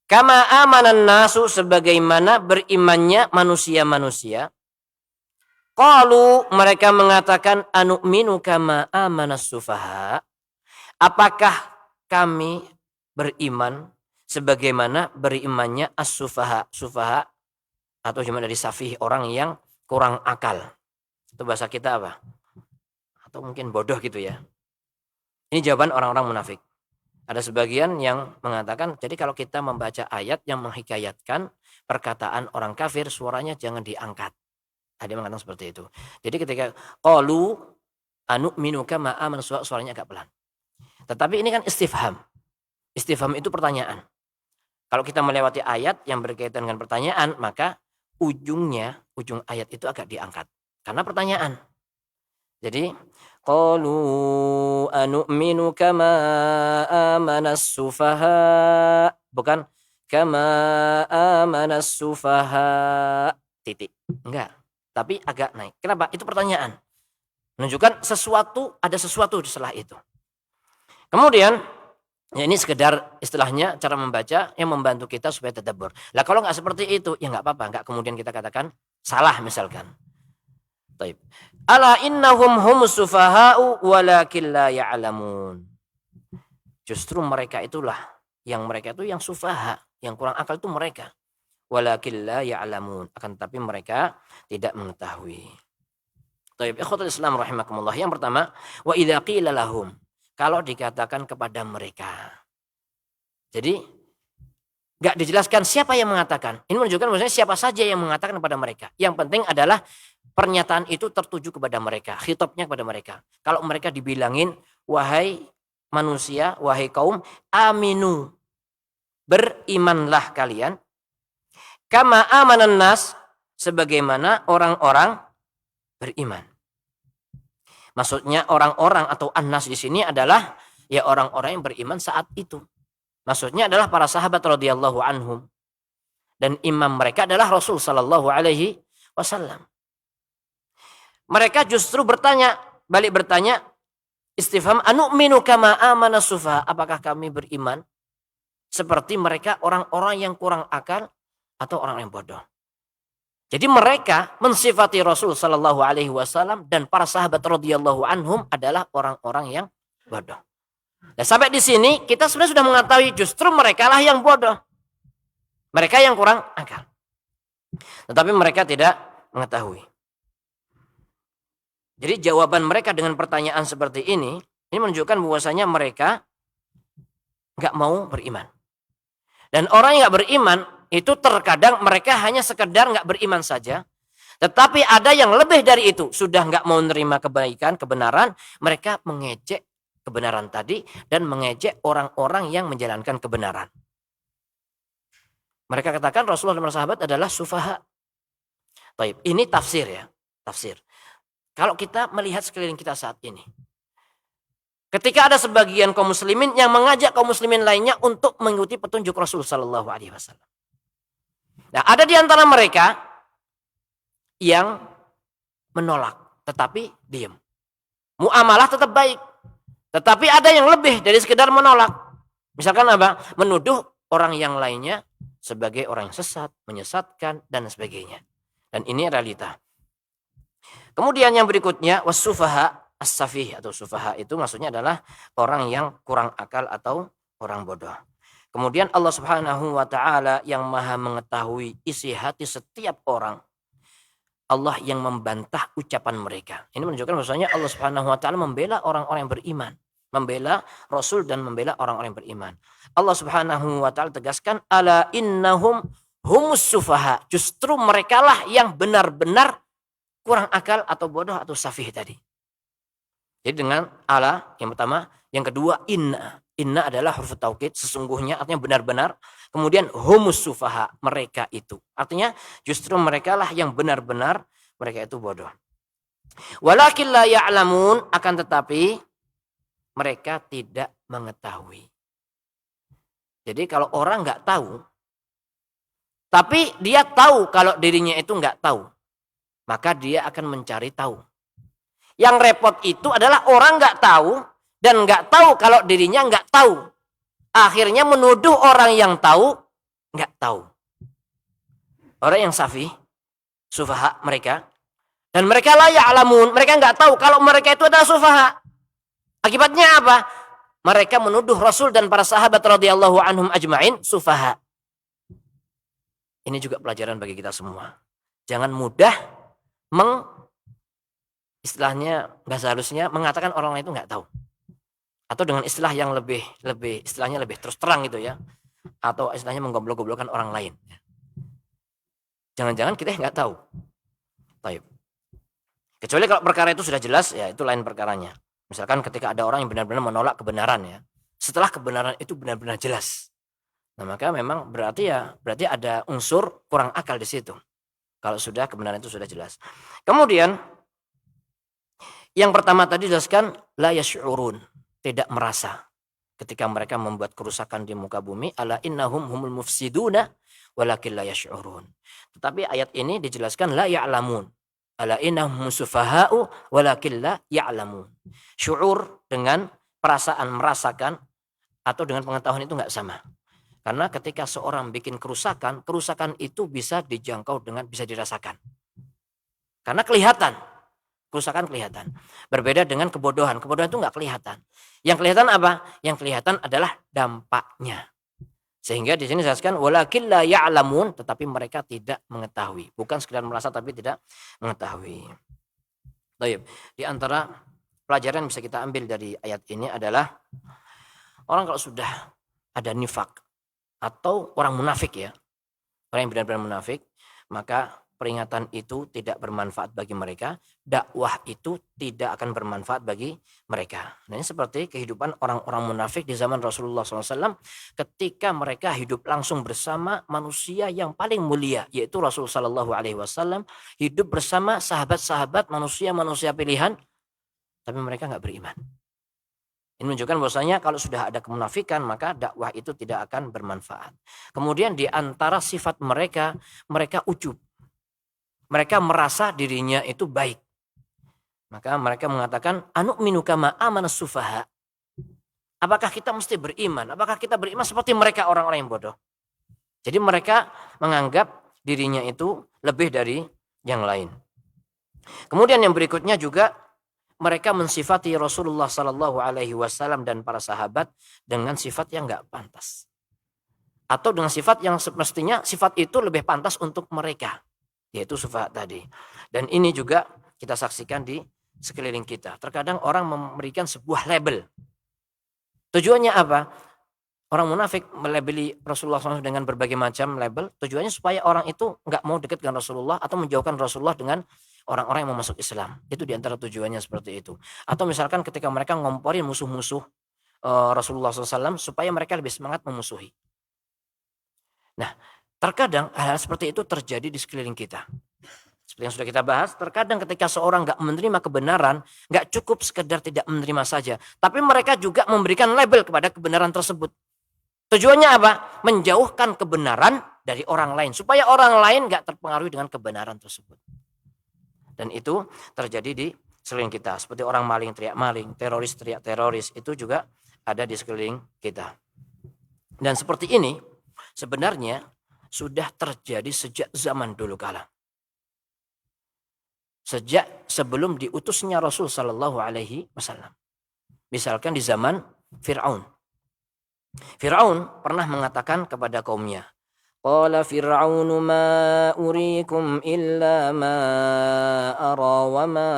Kama amanan nasu, sebagaimana berimannya manusia-manusia. Qalu, mereka mengatakan, anu'minu kama amanas sufaha. Apakah kami beriman sebagaimana berimannya as-sufaha? Sufaha atau cuma dari safih, orang yang kurang akal. Itu bahasa kita apa? Atau mungkin bodoh gitu ya. Ini jawaban orang-orang munafik. Ada sebagian yang mengatakan, jadi kalau kita membaca ayat yang menghikayatkan perkataan orang kafir, suaranya jangan diangkat. Ada yang mengatakan seperti itu. Jadi ketika qalu anu'minu kama amanu, suaranya agak pelan. Tetapi ini kan istifham. Istifham itu pertanyaan. Kalau kita melewati ayat yang berkaitan dengan pertanyaan, maka ujung ayat itu agak diangkat. Karena pertanyaan. Jadi, qalu anu'minu kama amanas sufaha. Bukan kama amanas sufaha. Titik. Enggak. Tapi agak naik. Kenapa? Itu pertanyaan. Menunjukkan ada sesuatu setelah itu. Kemudian, ya ini sekedar istilahnya cara membaca yang membantu kita supaya tadabbur. Lah kalau nggak seperti itu, ya nggak apa-apa. Nggak kemudian kita katakan salah misalkan. Taib. Ala innahum humus sufaha'u walakin la ya'lamun. Justru mereka itu yang sufaha, yang kurang akal itu mereka. Walakin la ya'lamun. Akan tetapi mereka tidak mengetahui. Taib. Ikhwatul Islam rahimakumullah. Yang pertama, wa idza qila lahum. Kalau dikatakan kepada mereka. Jadi gak dijelaskan siapa yang mengatakan. Ini menunjukkan maksudnya siapa saja yang mengatakan kepada mereka. Yang penting adalah pernyataan itu tertuju kepada mereka. Khitabnya kepada mereka. Kalau mereka dibilangin, wahai manusia, wahai kaum, aminu. Berimanlah kalian. Kama amanan nas. Sebagaimana orang-orang beriman. Maksudnya orang-orang atau annas di sini adalah Ya orang-orang yang beriman saat itu. Maksudnya adalah para sahabat radhiyallahu anhum. Dan imam mereka adalah Rasul sallallahu alaihi wasallam. Mereka justru balik bertanya, istifham anu'minu kama amana sufaha. Apakah kami beriman seperti mereka orang-orang yang kurang akal atau orang yang bodoh? Jadi mereka mensifati Rasul sallallahu alaihi wasallam dan para sahabat radhiyallahu anhum adalah orang-orang yang bodoh. Dan sampai di sini kita sebenarnya sudah mengetahui justru mereka lah yang bodoh. Mereka yang kurang akal. Tetapi mereka tidak mengetahui. Jadi jawaban mereka dengan pertanyaan seperti ini menunjukkan bahwasanya mereka nggak mau beriman. Dan orang yang nggak beriman itu terkadang mereka hanya sekedar nggak beriman saja. Tetapi ada yang lebih dari itu. Sudah nggak mau menerima kebaikan, kebenaran. Mereka mengejek kebenaran tadi dan mengejek orang-orang yang menjalankan kebenaran. Mereka katakan Rasulullah dan para sahabat adalah sufaha. Baik, ini tafsir ya, tafsir. Kalau kita melihat sekeliling kita saat ini, ketika ada sebagian kaum muslimin yang mengajak kaum muslimin lainnya untuk mengikuti petunjuk Rasul sallallahu alaihi wasallam. Nah, ada di antara mereka yang menolak, tetapi diam. Muamalah tetap baik, tetapi ada yang lebih dari sekedar menolak. Misalkan apa? Menuduh orang yang lainnya sebagai orang yang sesat, menyesatkan, dan sebagainya. Dan ini realita. Kemudian yang berikutnya, was-sufaha as-safih atau sufaha itu maksudnya adalah orang yang kurang akal atau orang bodoh. Kemudian Allah Subhanahu wa taala yang Maha mengetahui isi hati setiap orang. Allah yang membantah ucapan mereka. Ini menunjukkan bahwasanya Allah Subhanahu wa taala membela orang-orang yang beriman, membela Rasul dan membela orang-orang yang beriman. Allah Subhanahu wa taala tegaskan ala innahum humus sufaha. Justru merekalah yang benar-benar kurang akal atau bodoh atau safih tadi. Jadi dengan ala yang pertama, yang kedua inna. Inna adalah huruf taukid, sesungguhnya artinya benar-benar. Kemudian humus sufaha, mereka itu. Artinya justru merekalah yang benar-benar mereka itu bodoh. Walakin la ya'lamun, akan tetapi mereka tidak mengetahui. Jadi kalau orang nggak tahu, tapi dia tahu kalau dirinya itu nggak tahu, maka dia akan mencari tahu. Yang repot itu adalah orang nggak tahu dan nggak tahu kalau dirinya nggak tahu. Akhirnya menuduh orang yang tahu nggak tahu. Orang yang safi, sufaha mereka, dan mereka la ya'lamun, mereka nggak tahu kalau mereka itu adalah sufaha. Akibatnya apa? Mereka menuduh Rasul dan para sahabat radhiyallahu anhum ajma'in sufaha. Ini juga pelajaran bagi kita semua. Jangan mudah istilahnya bahasa halusnya mengatakan orang lain itu nggak tahu. Atau dengan istilah yang lebih istilahnya lebih terus terang gitu ya. Atau istilahnya menggoblok-goblokkan orang lain. Jangan-jangan kita nggak tahu. Baik. Kecuali kalau perkara itu sudah jelas, ya itu lain perkaranya. Misalkan ketika ada orang yang benar-benar menolak kebenaran ya. Setelah kebenaran itu benar-benar jelas. Nah, maka memang berarti ada unsur kurang akal di situ. Kalau sudah kebenaran itu sudah jelas. Kemudian yang pertama tadi dijelaskan la yash'urun, tidak merasa ketika mereka membuat kerusakan di muka bumi, ala innahum humul mufsiduna walakin la yash'urun. Tetapi ayat ini dijelaskan la ya'lamun. Ala innahum sufaha'u walakin la ya'lamun. Syu'ur dengan perasaan merasakan atau dengan pengetahuan itu enggak sama. Karena ketika seorang bikin kerusakan itu bisa dijangkau bisa dirasakan. Karena kelihatan. Kerusakan kelihatan. Berbeda dengan kebodohan. Kebodohan itu enggak kelihatan. Yang kelihatan apa? Yang kelihatan adalah dampaknya. Sehingga di sini dijelaskan walakin la ya'lamun, tetapi mereka tidak mengetahui. Bukan sekedar merasa tapi tidak mengetahui. Baik. Di antara pelajaran yang bisa kita ambil dari ayat ini adalah orang kalau sudah ada nifak atau orang munafik ya. Orang yang benar-benar munafik, maka peringatan itu tidak bermanfaat bagi mereka, dakwah itu tidak akan bermanfaat bagi mereka. Nah, ini seperti kehidupan orang-orang munafik di zaman Rasulullah SAW ketika mereka hidup langsung bersama manusia yang paling mulia, yaitu Rasulullah SAW, hidup bersama sahabat-sahabat manusia-manusia pilihan, tapi mereka nggak beriman. Ini menunjukkan bahwasanya kalau sudah ada kemunafikan maka dakwah itu tidak akan bermanfaat. Kemudian di antara sifat mereka, mereka ujub. Mereka merasa dirinya itu baik. Maka mereka mengatakan, anu'minu kama amanas sufaha. Apakah kita mesti beriman? Apakah kita beriman seperti mereka orang-orang yang bodoh? Jadi mereka menganggap dirinya itu lebih dari yang lain. Kemudian yang berikutnya juga mereka mensifati Rasulullah Sallallahu Alaihi Wasallam dan para sahabat dengan sifat yang nggak pantas, atau dengan sifat yang semestinya sifat itu lebih pantas untuk mereka, yaitu sifat tadi. Dan ini juga kita saksikan di sekeliling kita. Terkadang orang memberikan sebuah label. Tujuannya apa? Orang munafik melabeli Rasulullah SAW dengan berbagai macam label. Tujuannya supaya orang itu nggak mau dekat dengan Rasulullah atau menjauhkan Rasulullah dengan orang-orang yang mau masuk Islam. Itu diantara tujuannya seperti itu. Atau misalkan ketika mereka ngomporin musuh-musuh Rasulullah SAW supaya mereka lebih semangat memusuhi. Nah, terkadang hal seperti itu terjadi di sekeliling kita. Seperti yang sudah kita bahas, terkadang ketika seorang nggak menerima kebenaran, nggak cukup sekedar tidak menerima saja, tapi mereka juga memberikan label kepada kebenaran tersebut. Tujuannya apa? Menjauhkan kebenaran dari orang lain, supaya orang lain nggak terpengaruhi dengan kebenaran tersebut. Dan itu terjadi di sekeliling kita. Seperti orang maling teriak maling, teroris teriak teroris, itu juga ada di sekeliling kita. Dan seperti ini sebenarnya sudah terjadi sejak zaman dulu kala. Sejak sebelum diutusnya Rasul Sallallahu Alaihi Wasallam. Misalkan di zaman Fir'aun. Fir'aun pernah mengatakan kepada kaumnya, Qala Fir'aunu ma urikum illa ma ara wa ma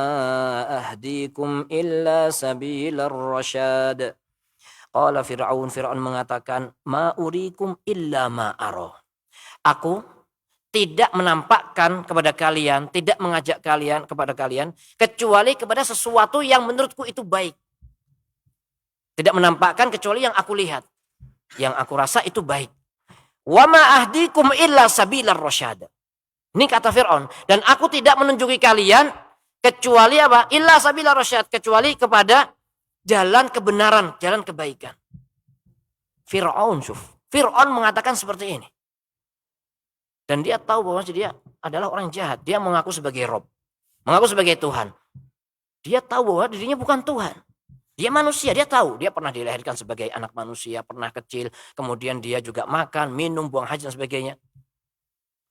ahdikum illa sabilar rasyad. Qala Fir'aun mengatakan, ma urikum illa ma ara. Aku tidak menampakkan kepada kalian, tidak mengajak kalian kepada kalian, kecuali kepada sesuatu yang menurutku itu baik. Tidak menampakkan kecuali yang aku lihat, yang aku rasa itu baik. Wa ma ahdikum illa sabilar rasyad. Ini kata Fir'aun. Dan aku tidak menunjuki kalian kecuali apa? Illa sabilar rasyad. Kecuali kepada jalan kebenaran, jalan kebaikan. Fir'aun mengatakan seperti ini. Dan dia tahu bahwa dia adalah orang jahat. Dia mengaku sebagai Rob. Mengaku sebagai Tuhan. Dia tahu bahwa dirinya bukan Tuhan. Dia manusia, dia tahu. Dia pernah dilahirkan sebagai anak manusia, pernah kecil. Kemudian dia juga makan, minum, buang haji dan sebagainya.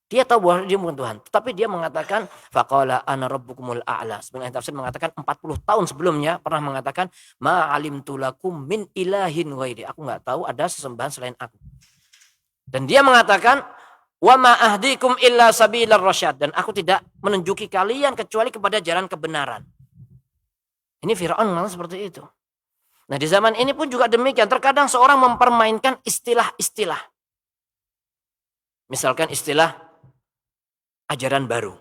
Dia tahu bahwa dia bukan Tuhan. Tetapi dia mengatakan, faqala ana rabbukumul a'la. Sebenarnya tafsir mengatakan 40 tahun sebelumnya pernah mengatakan, ma'alimtu lakum min ilahin ghairi. Aku nggak tahu ada sesembahan selain aku. Dan dia mengatakan, wa ma ahdikum illa sabilar rasyad, dan aku tidak menunjuki kalian kecuali kepada jalan kebenaran. Ini Fir'aun mengatakan seperti itu. Nah, di zaman ini pun juga demikian. Terkadang seorang mempermainkan istilah-istilah. Misalkan istilah ajaran baru.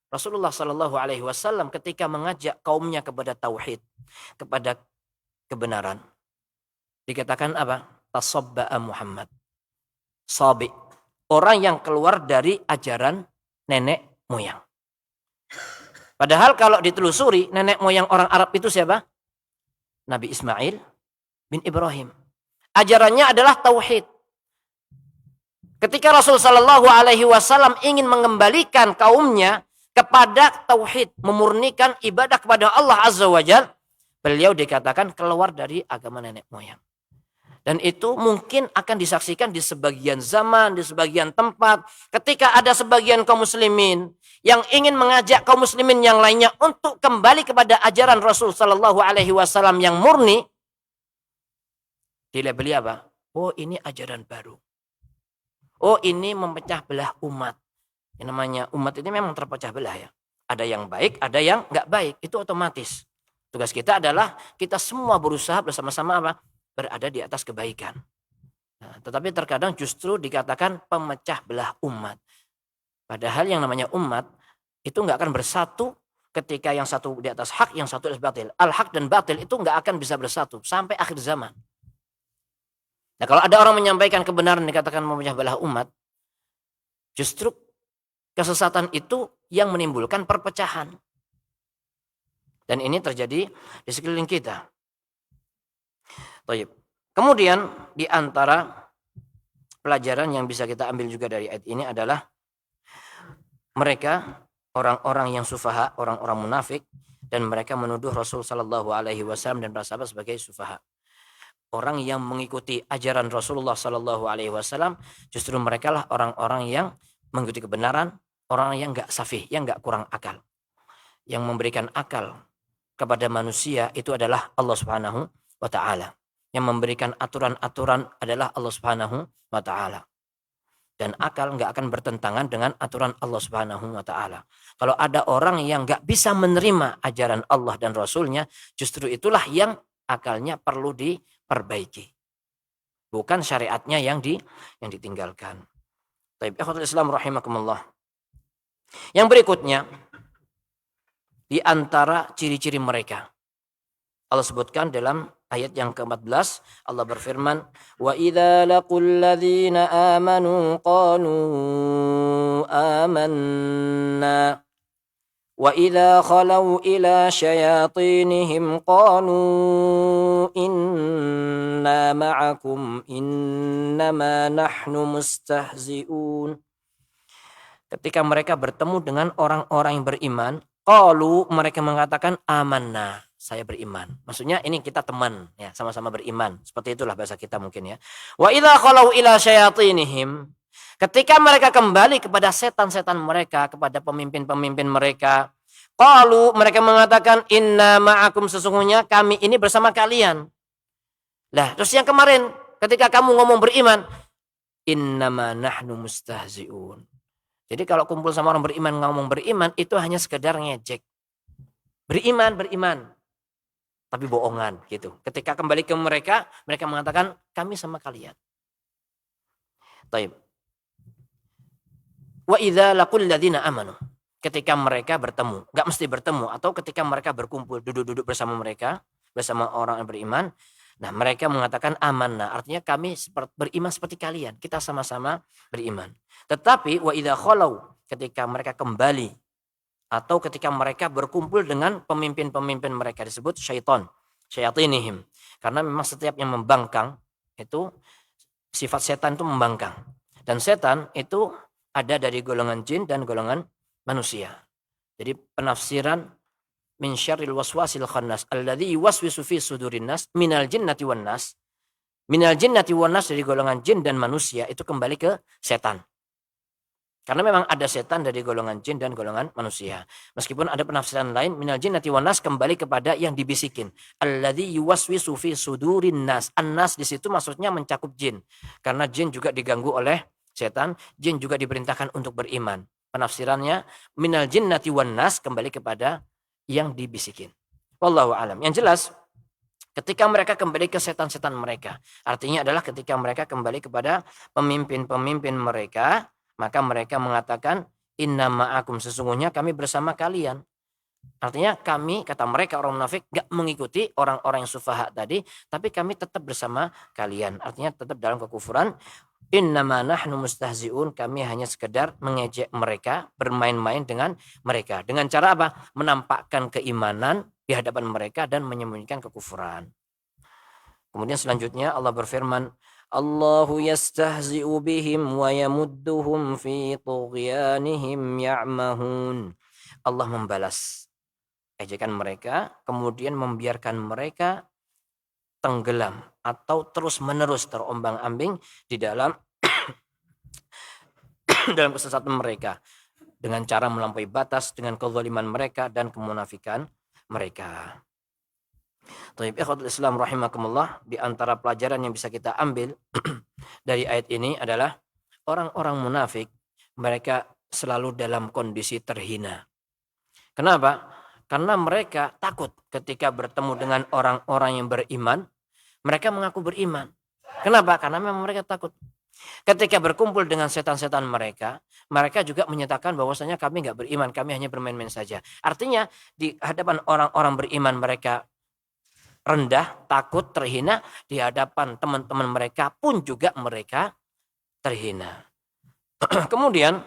Rasulullah Sallallahu Alaihi Wasallam ketika mengajak kaumnya kepada tauhid, kepada kebenaran, dikatakan apa? Tasabba'a Muhammad. Sabi. Orang yang keluar dari ajaran nenek moyang. Padahal kalau ditelusuri, nenek moyang orang Arab itu siapa? Nabi Ismail bin Ibrahim. Ajarannya adalah tauhid. Ketika Rasul Sallallahu Alaihi Wasallam ingin mengembalikan kaumnya kepada tauhid, memurnikan ibadah kepada Allah Azza wa Jalla, beliau dikatakan keluar dari agama nenek moyang. Dan itu mungkin akan disaksikan di sebagian zaman, di sebagian tempat. Ketika ada sebagian kaum muslimin yang ingin mengajak kaum muslimin yang lainnya untuk kembali kepada ajaran Rasul Sallallahu Alaihi Wasallam yang murni, dilabeli apa? Oh, ini ajaran baru. Oh, ini memecah belah umat. Yang namanya umat ini memang terpecah belah ya. Ada yang baik, ada yang nggak baik. Itu otomatis. Tugas kita adalah kita semua berusaha bersama-sama apa? Berada di atas kebaikan. Nah, tetapi terkadang justru dikatakan pemecah belah umat. Padahal yang namanya umat itu nggak akan bersatu ketika yang satu di atas hak, yang satu di atas batil. Al-haq dan batil itu nggak akan bisa bersatu sampai akhir zaman. Nah, kalau ada orang menyampaikan kebenaran dikatakan memecah belah umat, justru kesesatan itu yang menimbulkan perpecahan. Dan ini terjadi di sekeliling kita. Thayyib. Kemudian di antara pelajaran yang bisa kita ambil juga dari ayat ini adalah mereka orang-orang yang sufaha, orang-orang munafik, dan mereka menuduh Rasul Sallallahu Alaihi Wasallam dan para sahabat sebagai sufaha. Orang yang mengikuti ajaran Rasulullah Sallallahu Alaihi Wasallam justru mereka lah orang-orang yang mengikuti kebenaran, orang yang nggak safih, yang nggak kurang akal. Yang memberikan akal kepada manusia itu adalah Allah Subhanahu wa Ta'ala. Yang memberikan aturan-aturan adalah Allah Subhanahu wa Ta'ala. Dan akal nggak akan bertentangan dengan aturan Allah Subhanahu wa Ta'ala. Kalau ada orang yang nggak bisa menerima ajaran Allah dan Rasulnya, justru itulah yang akalnya perlu diperbaiki. Bukan syariatnya yang ditinggalkan. Taib ikhwatul Islam rahimakumullah. Yang berikutnya, di antara ciri-ciri mereka, Allah sebutkan dalam ayat yang ke-14, Allah berfirman, "Wa idza laqul ladzina amanu qalu amanna wa idza khalau ila syayatinihim qalu inna ma'akum innama nahnu mustahzi'un." Ketika mereka bertemu dengan orang-orang yang beriman, qalu, mereka mengatakan amanna, saya beriman. Maksudnya ini kita teman, ya, sama-sama beriman. Seperti itulah bahasa kita mungkin ya. Wa idza khalau ila syayatinihim, ketika mereka kembali kepada setan-setan mereka, kepada pemimpin-pemimpin mereka, qalu, mereka mengatakan inna ma'akum, sesungguhnya kami ini bersama kalian. Lah, terus yang kemarin ketika kamu ngomong beriman, innama nahnu mustahzi'un. Jadi kalau kumpul sama orang beriman ngomong beriman itu hanya sekedar ngejek. Beriman. Tapi bohongan gitu. Ketika kembali ke mereka, mereka mengatakan kami sama kalian. Taib. Wa idza laqul ladzina amanu. Ketika mereka bertemu, enggak mesti bertemu, atau ketika mereka berkumpul, duduk-duduk bersama mereka, bersama orang yang beriman, nah mereka mengatakan amanna, artinya kami beriman seperti kalian, kita sama-sama beriman. Tetapi wa idza khalau, ketika mereka kembali atau ketika mereka berkumpul dengan pemimpin-pemimpin mereka, disebut syaitan, syayatinihim. Karena memang setiap yang membangkang itu sifat setan itu membangkang. Dan setan itu ada dari golongan jin dan golongan manusia. Jadi penafsiran min syarril waswasil khannas alladzi yuwaswisu fi sudurin nas minal jinnati wan nas. Minal jinnati wan nas, dari golongan jin dan manusia itu kembali ke setan. Karena memang ada setan dari golongan jin dan golongan manusia. Meskipun ada penafsiran lain, minal jinnati wan nas kembali kepada yang dibisikin. Alladzi yuwaswisu fi sudurin nas. An-nas di situ maksudnya mencakup jin. Karena jin juga diganggu oleh setan, jin juga diperintahkan untuk beriman. Penafsirannya minal jinnati wan nas kembali kepada yang dibisikin. Wallahu alam. Yang jelas ketika mereka kembali ke setan-setan mereka, artinya adalah ketika mereka kembali kepada pemimpin-pemimpin mereka, maka mereka mengatakan inna ma'akum, sesungguhnya kami bersama kalian. Artinya kami, kata mereka orang munafik, gak mengikuti orang-orang yang sufaha tadi, tapi kami tetap bersama kalian. Artinya tetap dalam kekufuran. Innama nahnu mustahzi'un, kami hanya sekedar mengejek mereka, bermain-main dengan mereka. Dengan cara apa? Menampakkan keimanan di hadapan mereka dan menyembunyikan kekufuran. Kemudian selanjutnya Allah berfirman, Allahu yastahzi'u bihim wa yamudduhum fi tughyanihim ya'mahun. Allah membalas ejekan mereka, kemudian membiarkan mereka tenggelam atau terus-menerus terombang-ambing di dalam dalam kesesatan mereka dengan cara melampaui batas, dengan kezaliman mereka dan kemunafikan mereka. Taib ikhwatul Islam rahimakumullah, di antara pelajaran yang bisa kita ambil dari ayat ini adalah orang-orang munafik mereka selalu dalam kondisi terhina. Kenapa? Karena mereka takut ketika bertemu dengan orang-orang yang beriman, mereka mengaku beriman. Kenapa? Karena memang mereka takut. Ketika berkumpul dengan setan-setan mereka, mereka juga menyatakan bahwasanya kami nggak beriman, kami hanya bermain-main saja. Artinya di hadapan orang-orang beriman mereka rendah, takut, terhina. Di hadapan teman-teman mereka pun juga mereka terhina. Kemudian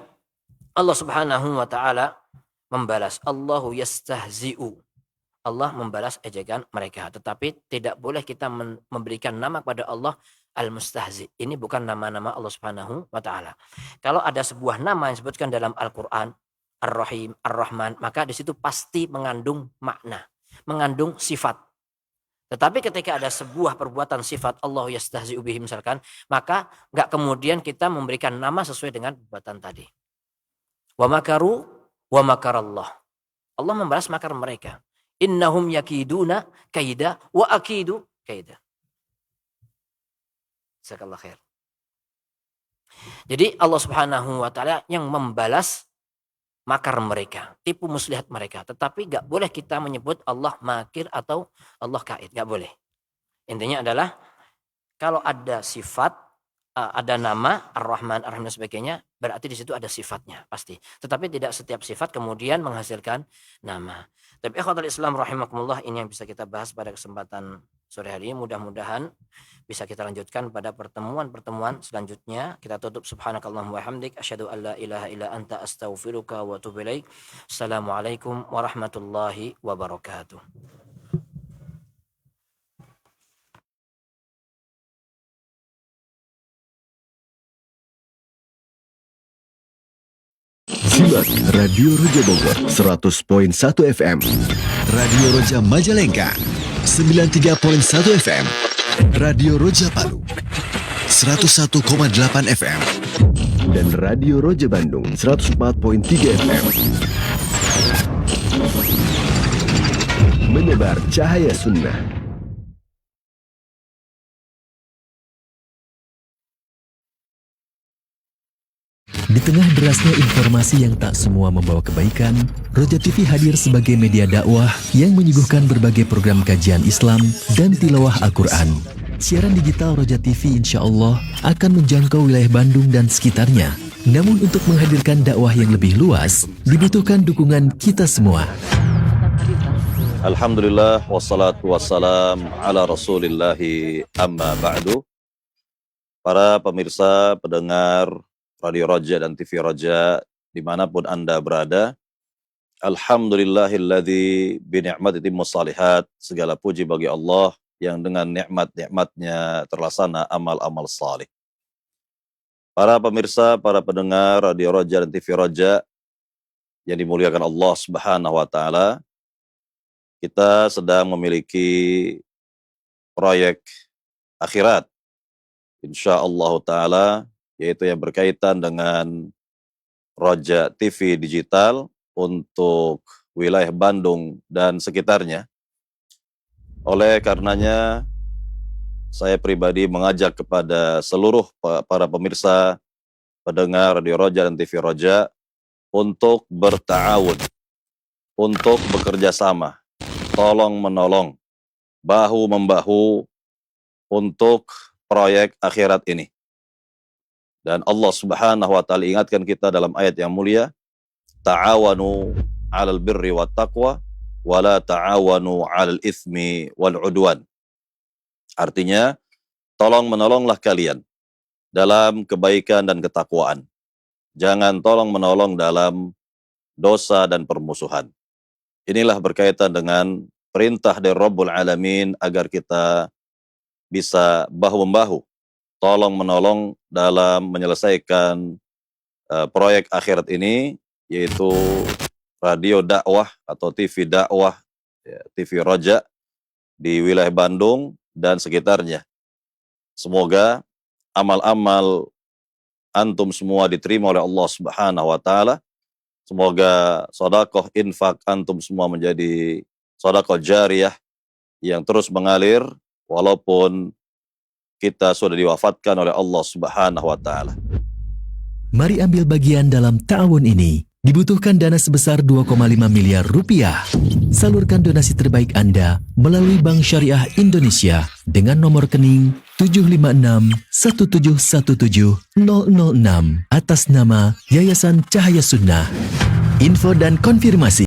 Allah Subhanahu wa taala membalas, Allahu yastahzi'u. Allah membalas ejekan mereka. Tetapi tidak boleh kita memberikan nama kepada Allah Al-Mustahzi. Ini bukan nama-nama Allah Subhanahu wa Ta'ala. Kalau ada sebuah nama yang disebutkan dalam Al-Quran, Ar-Rahim, Ar-Rahman, maka di situ pasti mengandung makna, mengandung sifat. Tetapi ketika ada sebuah perbuatan sifat Allah yastahzi'u bihi misalkan, maka enggak kemudian kita memberikan nama sesuai dengan perbuatan tadi. Wa makaru wa makarallah. Allah membalas makar mereka. Innahum yakiduna kaida wa akidu kaida. Jazakallahu khair. Jadi Allah Subhanahu wa Ta'ala yang membalas makar mereka, tipu muslihat mereka. Tetapi gak boleh kita menyebut Allah makir atau Allah kaid, gak boleh. Intinya adalah kalau ada sifat, ada nama Ar-Rahman, Ar-Rahim dan sebagainya, berarti di situ ada sifatnya pasti. Tetapi tidak setiap sifat kemudian menghasilkan nama. Tapi ikhwatul Islam rahimakumullah, ini yang bisa kita bahas pada kesempatan sore hari ini. Mudah-mudahan bisa kita lanjutkan pada pertemuan-pertemuan selanjutnya. Kita tutup subhanakallahumma wa hamdik asyhadu an la ilaha illa anta astaghfiruka wa atubu ilaik. Assalamualaikum warahmatullahi wabarakatuh. Simak Radio Roja Bogor 100.1 FM, Radio Roja Majalengka 93.1 FM, Radio Roja Palu 101,8 FM, dan Radio Roja Bandung 104.3 FM. Menyebar cahaya sunnah. Di tengah derasnya informasi yang tak semua membawa kebaikan, Roja TV hadir sebagai media dakwah yang menyuguhkan berbagai program kajian Islam dan tilawah Al-Quran. Siaran digital Roja TV insya Allah akan menjangkau wilayah Bandung dan sekitarnya. Namun untuk menghadirkan dakwah yang lebih luas, dibutuhkan dukungan kita semua. Alhamdulillah, wassalatu wassalam ala rasulillahi amma ba'du. Para pemirsa, pendengar Radio Roja dan TV Roja dimanapun Anda berada, alhamdulillahilladzi bini'mati mussalihat. Segala puji bagi Allah yang dengan nikmat-nikmatnya terlaksana amal-amal salih. Para pemirsa, para pendengar Radio Roja dan TV Roja yang dimuliakan Allah Subhanahu wa Ta'ala, kita sedang memiliki proyek akhirat insyaallah Ta'ala, yaitu yang berkaitan dengan Roja TV digital untuk wilayah Bandung dan sekitarnya. Oleh karenanya, saya pribadi mengajak kepada seluruh para pemirsa, pendengar Radio Roja dan TV Roja untuk berta'awun, untuk bekerja sama, tolong menolong, bahu-membahu untuk proyek akhirat ini. Dan Allah Subhanahu wa Ta'ala ingatkan kita dalam ayat yang mulia, ta'awanu 'alal birri wat taqwa wa la ta'awanu 'alal itsmi wal 'udwan. Artinya, tolong menolonglah kalian dalam kebaikan dan ketakwaan. Jangan tolong menolong dalam dosa dan permusuhan. Inilah berkaitan dengan perintah dari Rabbul Alamin agar kita bisa bahu-membahu, tolong menolong dalam menyelesaikan proyek akhirat ini, yaitu radio dakwah atau TV dakwah, TV Roja di wilayah Bandung dan sekitarnya. Semoga amal-amal antum semua diterima oleh Allah Subhanahu wa Ta'ala. Semoga sedekah infak antum semua menjadi sedekah jariyah yang terus mengalir walaupun kita sudah diwafatkan oleh Allah Subhanahu wa Ta'ala. Mari ambil bagian dalam ta'awun ini. Dibutuhkan dana sebesar 2,5 miliar rupiah. Salurkan donasi terbaik Anda melalui Bank Syariah Indonesia dengan nomor rekening 756-1717006 atas nama Yayasan Cahaya Sunnah. Info dan konfirmasi